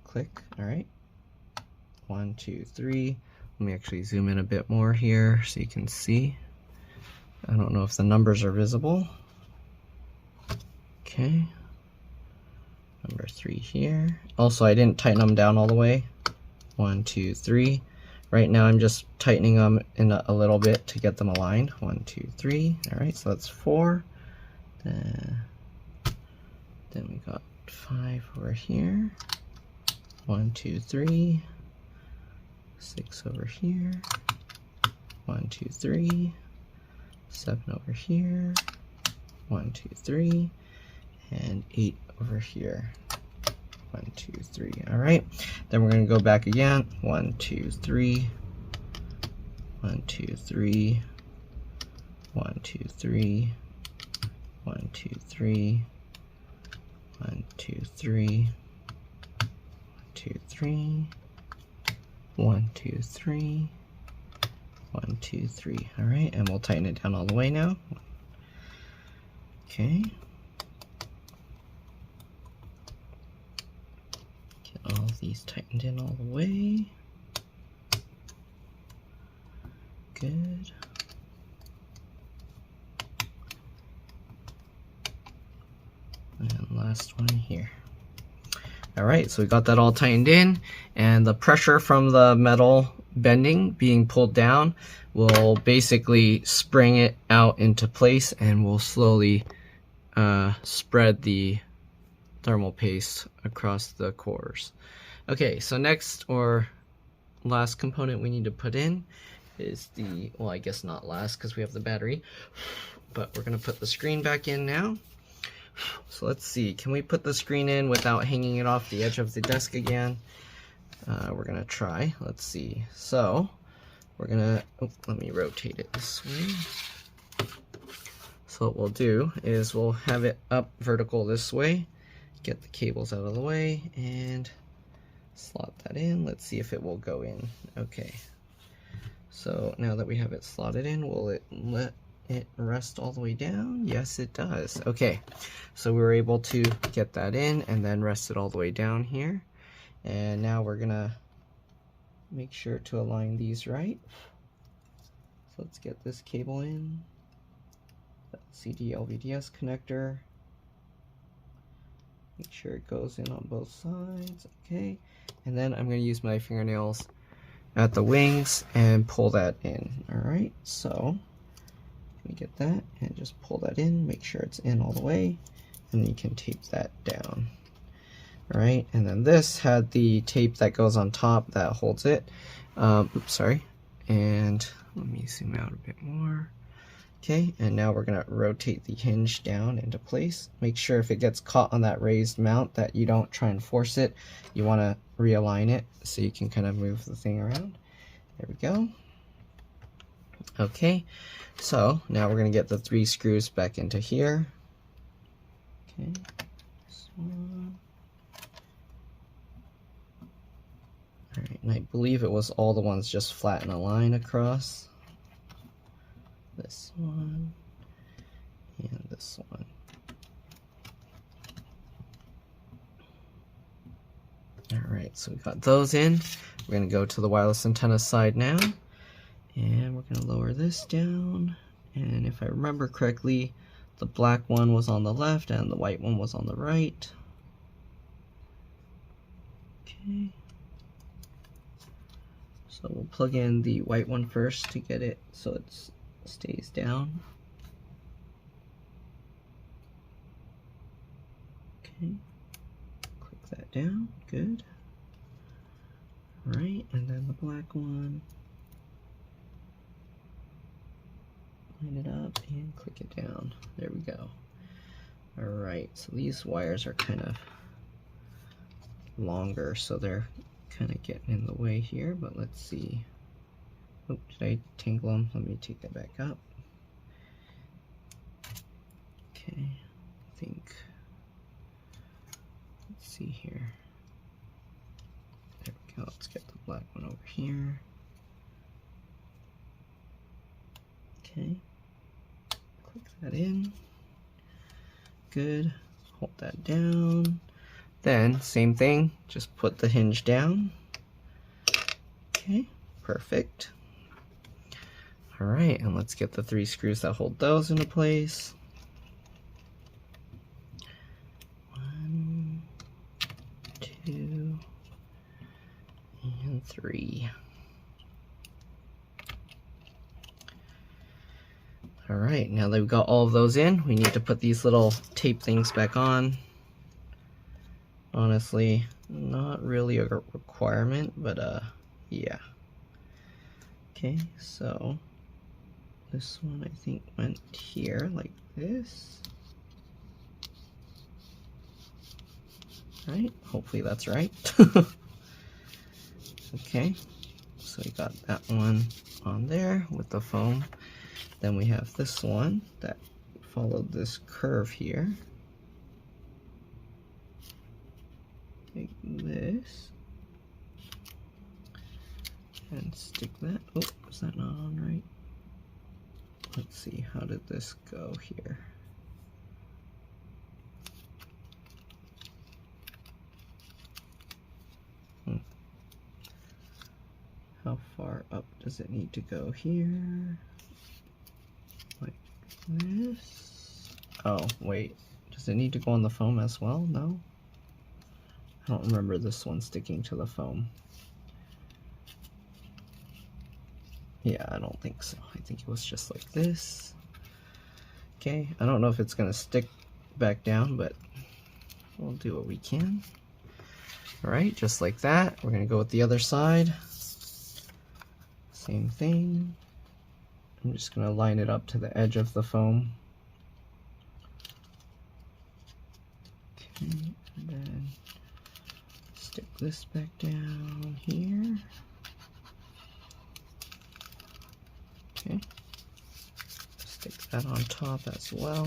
Click, alright. 1, 2, 3. Let me actually zoom in a bit more here so you can see. I don't know if the numbers are visible. Okay. Number 3 here. Also, I didn't tighten them down all the way. 1, 2, 3. Right now I'm just tightening them in a little bit to get them aligned. 1, 2, 3. Alright, so that's 4. Then we got 5 over here. 1, 2, 3. 6 over here. 1, 2, 3. 7 over here. 1, 2, 3. And 8 over here. 1, 2, 3. Alright. Then we're going to go back again. 1, 2, 3. 1, 2, 3. 1, 2, 3. 1, 2, 3. 1, 2, 3. 2, 3. 1, 2, 3. 1, 2, 3. All right, and we'll tighten it down all the way now. Okay. Get all these tightened in all the way. Good. And last one here. All right, so we got that all tightened in, and the pressure from the metal bending being pulled down will basically spring it out into place, and will slowly spread the thermal paste across the cores. Okay, so next or last component we need to put in is the, well, I guess not last because we have the battery, but we're gonna put the screen back in now. So let's see, can we put the screen in without hanging it off the edge of the desk again? We're gonna try. Let's see. So we're gonna, let me rotate it this way. So what we'll do is we'll have it up vertical this way, get the cables out of the way, and slot that in. Let's see if it will go in. Okay. So now that we have it slotted in, will it let it rest all the way down? Yes, it does. Okay, so we were able to get that in and then rest it all the way down here. And now we're gonna make sure to align these right. So let's get this cable in, the CD LVDS connector. Make sure it goes in on both sides. Okay, and then I'm going to use my fingernails at the wings and pull that in. All right, so let me get that and just pull that in, make sure it's in all the way, and then you can tape that down. All right, and then this had the tape that goes on top that holds it. Oops, sorry. And let me zoom out a bit more. Okay, and now we're gonna rotate the hinge down into place. Make sure if it gets caught on that raised mount that you don't try and force it. You wanna realign it so you can kind of move the thing around. There we go. Okay, so now we're gonna get the 3 screws back into here. Okay, this one. All right, and I believe it was all the ones just flat in a line across. This one and this one. All right, so we got those in. We're gonna go to the wireless antenna side now, and we're gonna lower this down. And if I remember correctly, the black one was on the left and the white one was on the right. Okay. So we'll plug in the white one first to get it so it stays down. Okay, click that down, good. All right, and then the black one, line it up and click it down. There we go. All right, so these wires are kind of longer, so they're kind of getting in the way here, but let's see. Oh, did I tangle them? Let me take that back up. Okay, I think, let's see here. There we go, let's get the black one over here. Okay, click that in. Good, hold that down. Then, same thing, just put the hinge down. Okay, perfect. All right, and let's get the 3 screws that hold those into place. 1, 2, and 3. All right, now that we've got all of those in, we need to put these little tape things back on. Honestly, not really a requirement, but yeah. Okay, so this one I think went here like this. Right, hopefully that's right. Okay, so we got that one on there with the foam. Then we have this one that followed this curve here. Like this, and stick that. Oh, is that not on right? Let's see, how did this go here? How far up does it need to go here? Like this? Oh, wait. Does it need to go on the foam as well? No? I don't remember this one sticking to the foam. Yeah, I don't think so. I think it was just like this. Okay, I don't know if it's gonna stick back down, but we'll do what we can. All right, just like that. We're gonna go with the other side. Same thing. I'm just gonna line it up to the edge of the foam. Okay, and then stick this back down here. Okay, stick that on top as well.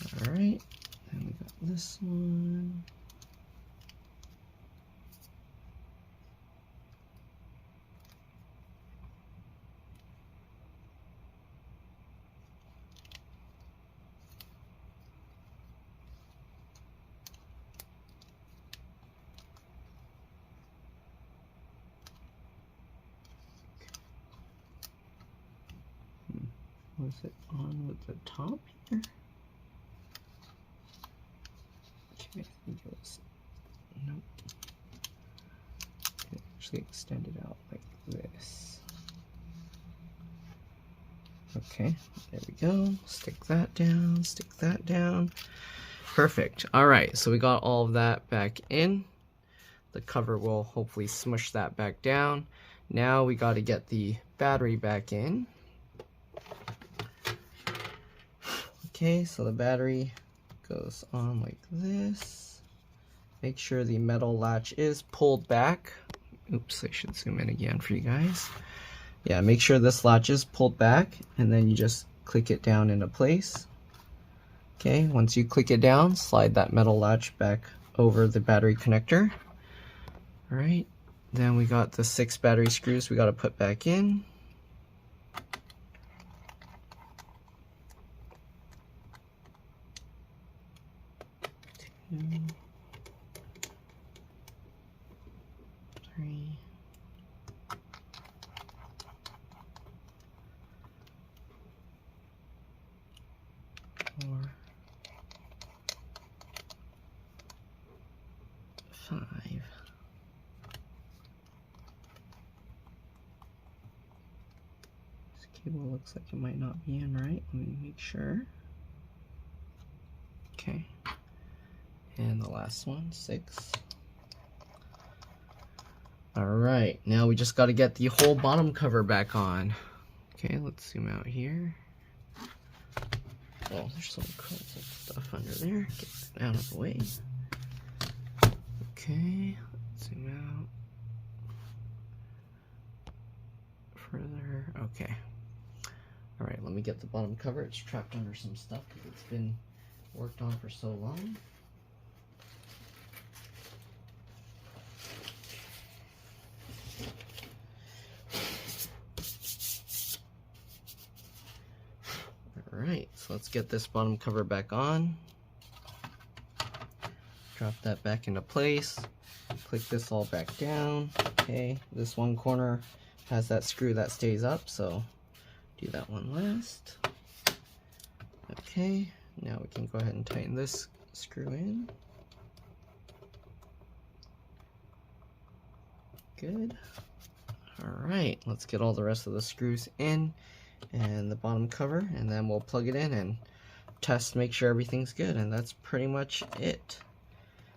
All right, then we got this one. Was it on with the top here? Okay, I think it was. Nope. It actually extended out like this. Okay, there we go. Stick that down, stick that down. Perfect. All right, so we got all of that back in. The cover will hopefully smush that back down. Now we got to get the battery back in. Okay, so the battery goes on like this. Make sure the metal latch is pulled back. Oops, I should zoom in again for you guys. Yeah, make sure this latch is pulled back, and then you just click it down into place. Okay, once you click it down, slide that metal latch back over the battery connector. All right, then we got the 6 battery screws we got to put back in. 2, 3, 4, 5. This cable looks like it might not be in right. Let me make sure. Okay. And the last one, 6. All right, now we just got to get the whole bottom cover back on. Okay, let's zoom out here. Oh, there's some crumbs and stuff under there. Get that out of the way. Okay, let's zoom out further. Okay. All right, let me get the bottom cover. It's trapped under some stuff because it's been worked on for so long. Alright, so let's get this bottom cover back on. Drop that back into place. Click this all back down. Okay, this one corner has that screw that stays up, so do that one last. Okay, now we can go ahead and tighten this screw in. Good. Alright, let's get all the rest of the screws in and the bottom cover, and then we'll plug it in and test, make sure everything's good, and that's pretty much it.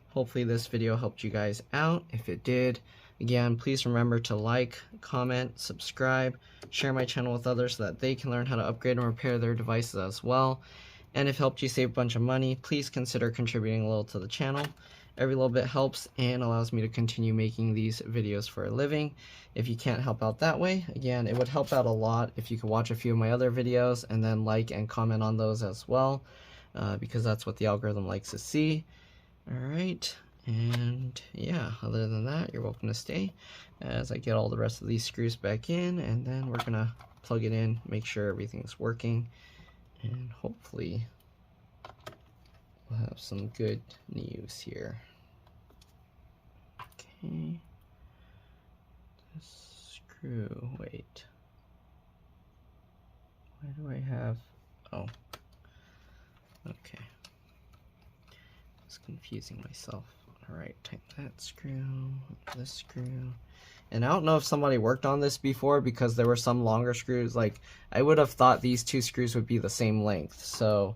Hopefully this video helped you guys out. If it did, again, please remember to like, comment, subscribe, share my channel with others so that they can learn how to upgrade and repair their devices as well. And if it helped you save a bunch of money, please consider contributing a little to the channel. Every little bit helps and allows me to continue making these videos for a living. If you can't help out that way, again, it would help out a lot if you could watch a few of my other videos and then like and comment on those as well, because that's what the algorithm likes to see. Alright, And yeah, other than that, you're welcome to stay as I get all the rest of these screws back in, and then we're gonna plug it in, make sure everything's working, and hopefully we'll have some good news here. Okay, this screw, wait, why do I have, oh, okay, it's confusing myself. Alright, tighten that screw, this screw. And I don't know if somebody worked on this before, because there were some longer screws. Like, I would have thought these two screws would be the same length. So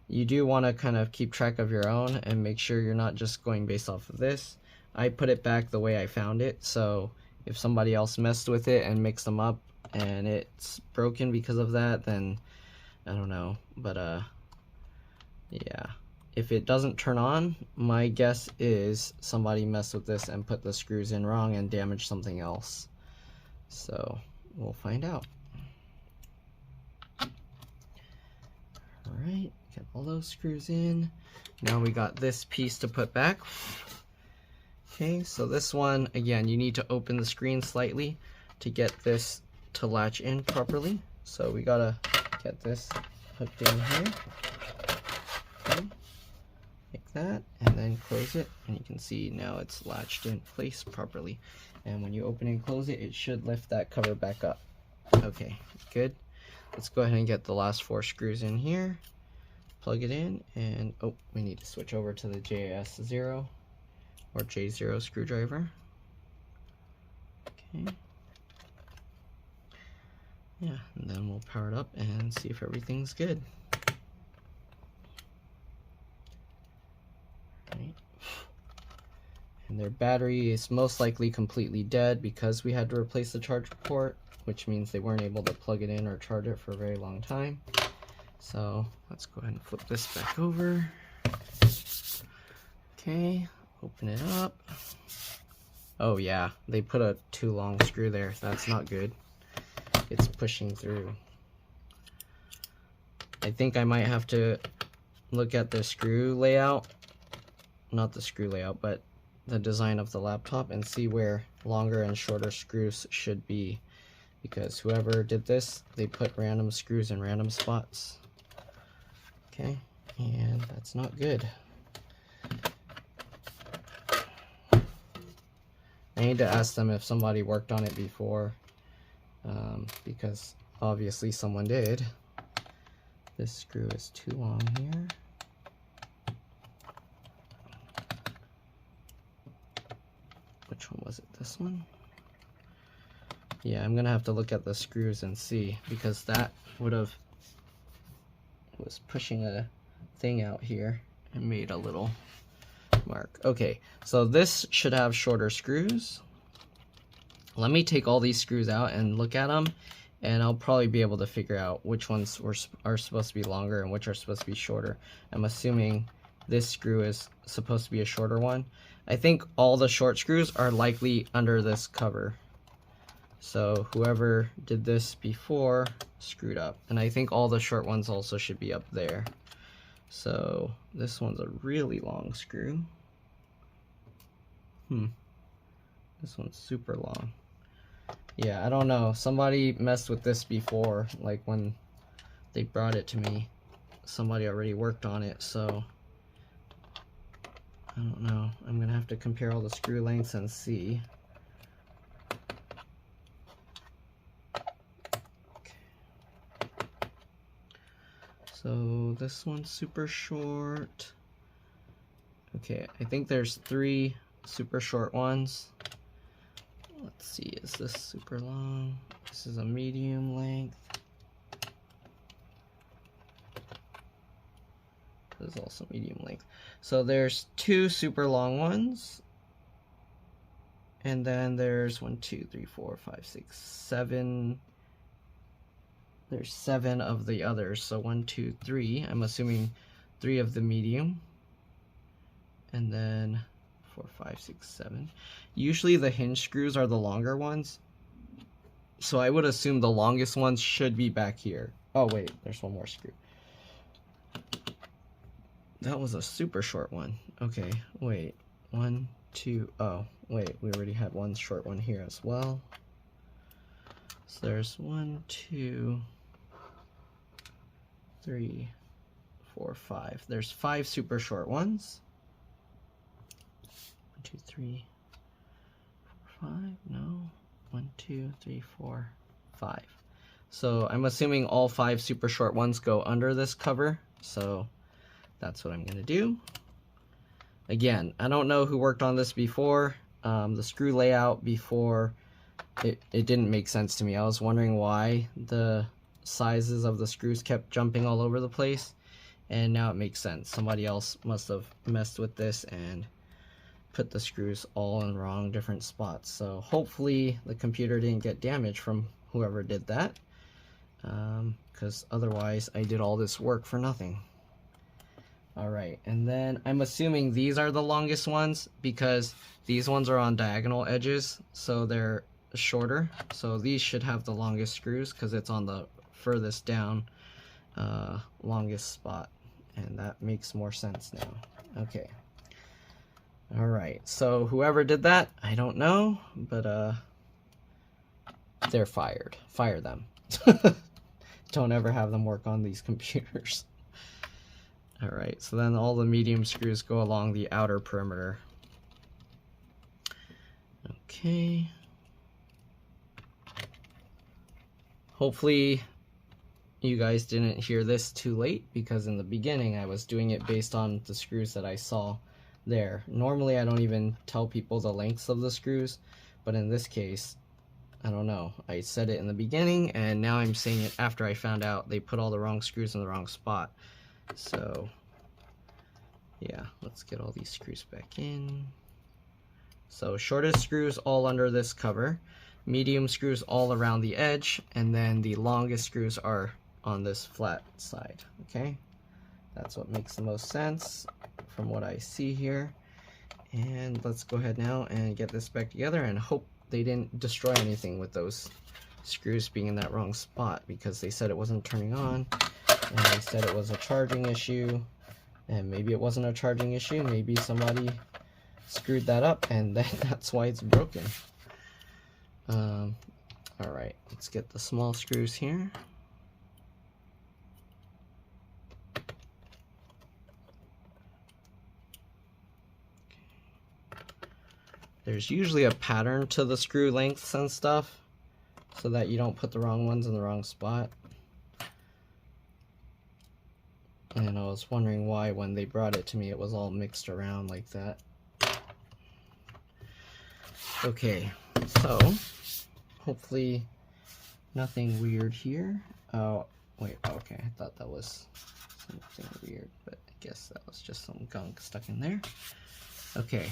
you do want to kind of keep track of your own and make sure you're not just going based off of this. I put it back the way I found it, so if somebody else messed with it and mixed them up and it's broken because of that, then I don't know. But yeah. If it doesn't turn on, my guess is somebody messed with this and put the screws in wrong and damaged something else. So we'll find out. Alright, get all those screws in. Now we got this piece to put back. Okay, so this one, again, you need to open the screen slightly to get this to latch in properly. So we gotta get this hooked in here. Okay. Like that, and then close it, and you can see now it's latched in place properly. And when you open and close it, it should lift that cover back up. Okay, good. Let's go ahead and get the last 4 screws in here, plug it in, and oh, we need to switch over to the JS0 or J0 screwdriver. Okay. Yeah, and then we'll power it up and see if everything's good. And their battery is most likely completely dead because we had to replace the charge port, which means they weren't able to plug it in or charge it for a very long time. So let's go ahead and flip this back over. Okay, open it up. Oh yeah, they put a too long screw there. That's not good. It's pushing through. I think I might have to look at the screw layout. Not the screw layout, but the design of the laptop, and see where longer and shorter screws should be, because whoever did this, they put random screws in random spots. Okay, and that's not good. I need to ask them if somebody worked on it before, because obviously someone did. This screw is too long here. Which one was it? This one? Yeah, I'm gonna have to look at the screws and see, because that was pushing a thing out here and made a little mark. Okay, so this should have shorter screws. Let me take all these screws out and look at them, and I'll probably be able to figure out which ones are supposed to be longer and which are supposed to be shorter. I'm assuming this screw is supposed to be a shorter one. I think all the short screws are likely under this cover. So whoever did this before screwed up. And I think all the short ones also should be up there. So this one's a really long screw. This one's super long. Yeah, I don't know. Somebody messed with this before, like when they brought it to me. Somebody already worked on it, so I don't know. I'm gonna have to compare all the screw lengths and see. Okay. So this one's super short. Okay, I think there's 3 super short ones. Let's see, is this super long? This is a medium length. This is also medium length. So there's 2 super long ones. And then there's 1, 2, 3, 4, 5, 6, 7. There's 7 of the others. So 1, 2, 3. I'm assuming 3 of the medium. And then 4, 5, 6, 7. Usually the hinge screws are the longer ones. So I would assume the longest ones should be back here. Oh wait, there's one more screw. That was a super short one. Okay, wait. 1, 2, oh, wait, we already had one short one here as well. So there's 1, 2, 3, 4, 5. There's 5 super short ones. 1, 2, 3, 4, 5. No. 1, 2, 3, 4, 5. So I'm assuming all 5 super short ones go under this cover. So that's what I'm going to do. Again, I don't know who worked on this before. The screw layout before, it didn't make sense to me. I was wondering why the sizes of the screws kept jumping all over the place, and now it makes sense. Somebody else must have messed with this and put the screws all in wrong different spots. So hopefully the computer didn't get damaged from whoever did that, because otherwise I did all this work for nothing. Alright, and then I'm assuming these are the longest ones because these ones are on diagonal edges, so they're shorter. So these should have the longest screws because it's on the furthest down longest spot, and that makes more sense now. Okay. Alright, so whoever did that, I don't know, but they're fired. Fire them. Don't ever have them work on these computers. Alright, so then all the medium screws go along the outer perimeter. Okay. Hopefully you guys didn't hear this too late, because in the beginning I was doing it based on the screws that I saw there. Normally I don't even tell people the lengths of the screws, but in this case, I don't know. I said it in the beginning, and now I'm saying it after I found out they put all the wrong screws in the wrong spot. So yeah, let's get all these screws back in. So shortest screws all under this cover, medium screws all around the edge, and then the longest screws are on this flat side. Okay, that's what makes the most sense from what I see here. And let's go ahead now and get this back together and hope they didn't destroy anything with those screws being in that wrong spot, because they said it wasn't turning on, and they said it was a charging issue, and maybe it wasn't a charging issue, maybe somebody screwed that up and that's why it's broken. Alright, let's get the small screws here. There's usually a pattern to the screw lengths and stuff, so that you don't put the wrong ones in the wrong spot. And I was wondering why when they brought it to me it was all mixed around like that. Okay, so hopefully nothing weird here. Oh, wait, okay, I thought that was something weird, but I guess that was just some gunk stuck in there. Okay,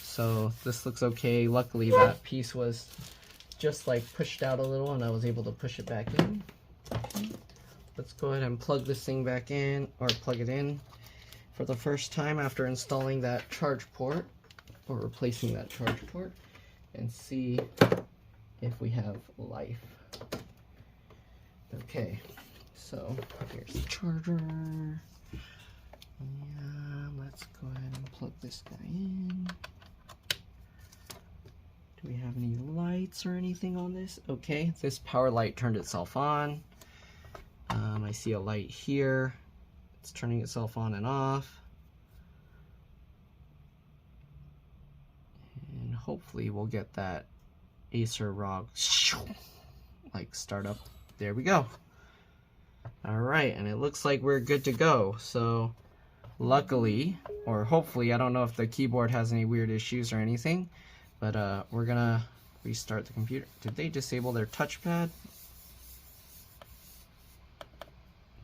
so this looks okay. Luckily that piece was just like pushed out a little and I was able to push it back in. Okay. Let's go ahead and plug this thing back in, or plug it in for the first time after installing that charge port, or replacing that charge port, and see if we have life. Okay, so here's the charger. And let's go ahead and plug this guy in. Do we have any lights or anything on this? Okay, this power light turned itself on. I see a light here. It's turning itself on and off. And hopefully we'll get that ASUS ROG like start up. There we go. Alright, and it looks like we're good to go. So luckily, or hopefully, I don't know if the keyboard has any weird issues or anything, but we're gonna restart the computer. Did they disable their touchpad?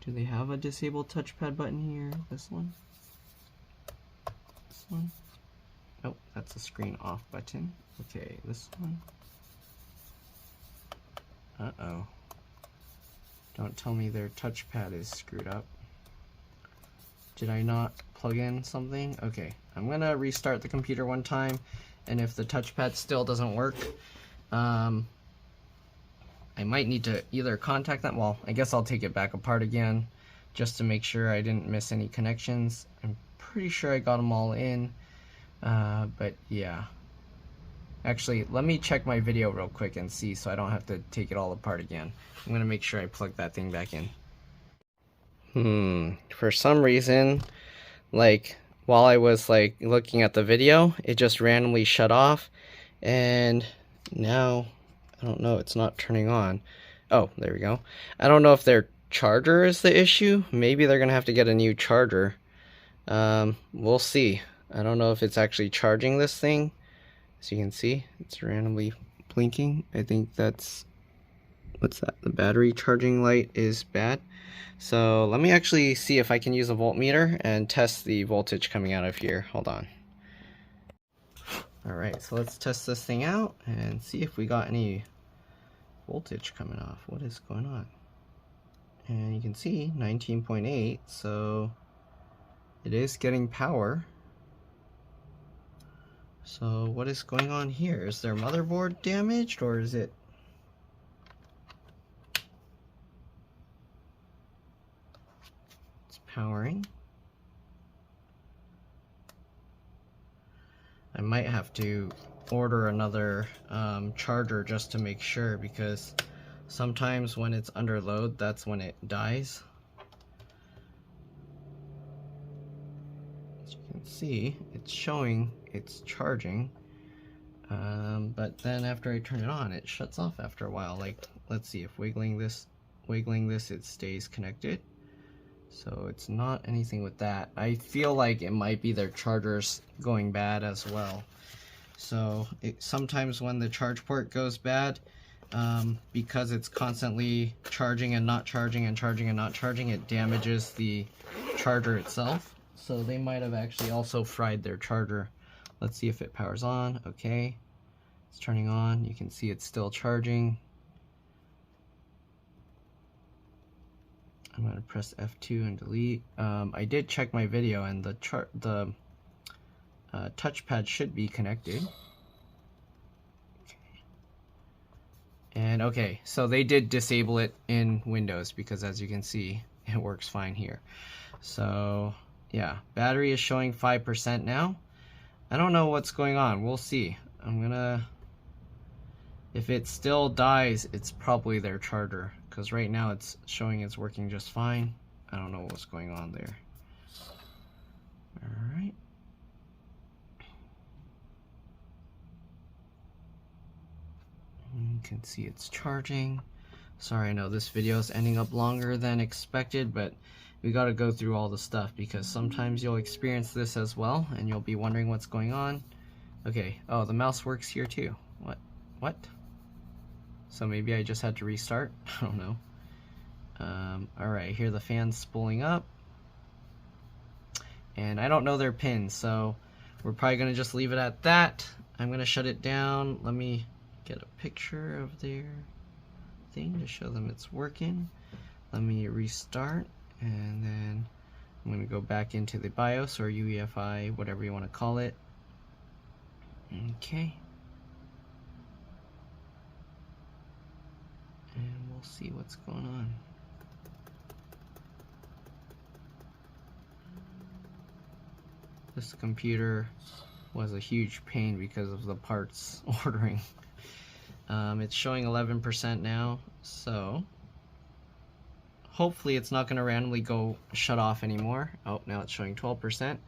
Do they have a disabled touchpad button here? This one? This one? Oh, that's a screen off button. Okay, this one. Uh-oh. Don't tell me their touchpad is screwed up. Did I not plug in something? Okay, I'm gonna restart the computer one time, and if the touchpad still doesn't work, I might need to either contact them. Well, I guess I'll take it back apart again just to make sure I didn't miss any connections. I'm pretty sure I got them all in, But yeah. Actually, let me check my video real quick and see so I don't have to take it all apart again. I'm gonna make sure I plug that thing back in. For some reason, like, while I was like looking at the video, it just randomly shut off, and now, I don't know, it's not turning on. Oh, there we go. I don't know if their charger is the issue. Maybe they're gonna have to get a new charger. We'll see. I don't know if it's actually charging this thing. As you can see, it's randomly blinking. I think that's, what's that? The battery charging light is bad. So let me actually see if I can use a voltmeter and test the voltage coming out of here. Hold on. Alright, so let's test this thing out and see if we got any voltage coming off. What is going on? And you can see 19.8, so it is getting power. So what is going on here? Is their motherboard damaged, or is it... It's powering. I might have to order another charger just to make sure, because sometimes when it's under load, that's when it dies. As you can see, it's showing it's charging, but then after I turn it on, it shuts off after a while. Like, let's see, if wiggling this, it stays connected. So it's not anything with that. I feel like it might be their chargers going bad as well. So sometimes when the charge port goes bad, because it's constantly charging and not charging and charging and not charging, it damages the charger itself. So they might have actually also fried their charger. Let's see if it powers on. Okay, it's turning on. You can see it's still charging. I'm gonna press F2 and delete. I did check my video, and the touchpad should be connected. Okay. And okay, so they did disable it in Windows, because as you can see, it works fine here. So yeah, battery is showing 5% now. I don't know what's going on. We'll see. If it still dies, it's probably their charger, because right now it's showing it's working just fine. I don't know what's going on there. Alright. You can see it's charging. Sorry, I know this video is ending up longer than expected, but we got to go through all the stuff, because sometimes you'll experience this as well and you'll be wondering what's going on. Okay, oh, the mouse works here too. What? So maybe I just had to restart. I don't know. Alright, here the fan's spooling up, and I don't know their pins, so we're probably gonna just leave it at that. I'm gonna shut it down. Let me get a picture of their thing to show them it's working. Let me restart, and then I'm going to go back into the BIOS or UEFI, whatever you want to call it. Okay. And we'll see what's going on. This computer was a huge pain because of the parts ordering. It's showing 11% now, so hopefully it's not going to randomly go shut off anymore. Oh, now it's showing 12%,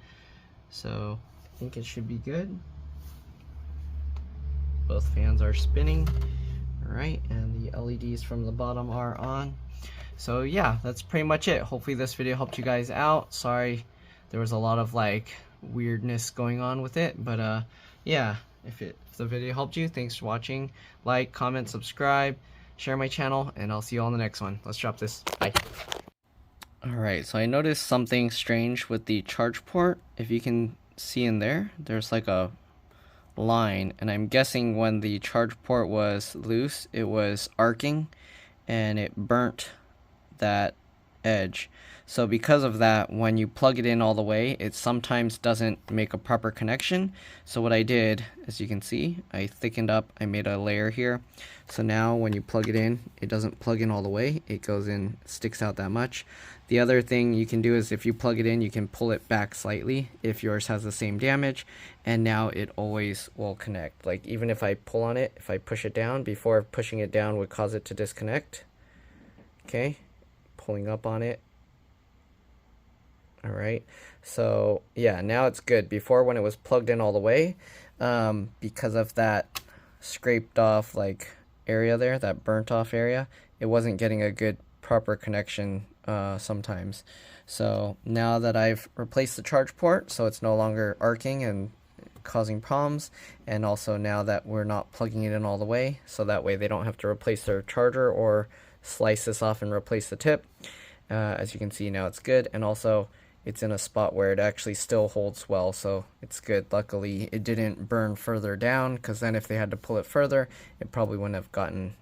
so I think it should be good. Both fans are spinning. Alright, and the LEDs from the bottom are on. So yeah, that's pretty much it. Hopefully this video helped you guys out. Sorry there was a lot of like weirdness going on with it, but yeah, if the video helped you, thanks for watching. Like, comment, subscribe, share my channel, and I'll see you all in the next one. Let's drop this. Bye. Alright, so I noticed something strange with the charge port. If you can see in there, there's like a line, and I'm guessing when the charge port was loose, it was arcing and it burnt that edge. So because of that, when you plug it in all the way, it sometimes doesn't make a proper connection. So what I did, as you can see, I thickened up, I made a layer here. So now when you plug it in, it doesn't plug in all the way, it goes in, sticks out that much. The other thing you can do is if you plug it in, you can pull it back slightly if yours has the same damage, and now it always will connect. Like even if I pull on it, if I push it down, before pushing it down would cause it to disconnect. Okay, pulling up on it. Alright, so yeah, now it's good. Before, when it was plugged in all the way, because of that scraped off like area there, that burnt off area, it wasn't getting a good proper connection sometimes. So now that I've replaced the charge port, so it's no longer arcing and causing problems, and also now that we're not plugging it in all the way, so that way they don't have to replace their charger or slice this off and replace the tip. As you can see, now it's good, and also it's in a spot where it actually still holds well, so it's good. Luckily it didn't burn further down, because then if they had to pull it further, it probably wouldn't have gotten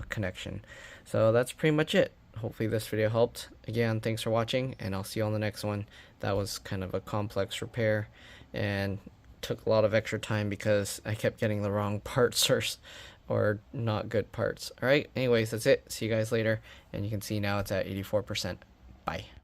connection. So that's pretty much it. Hopefully this video helped. Again, thanks for watching, and I'll see you on the next one. That was kind of a complex repair and took a lot of extra time because I kept getting the wrong parts or not good parts. Alright, anyways, that's it. See you guys later, and you can see now it's at 84%. Bye.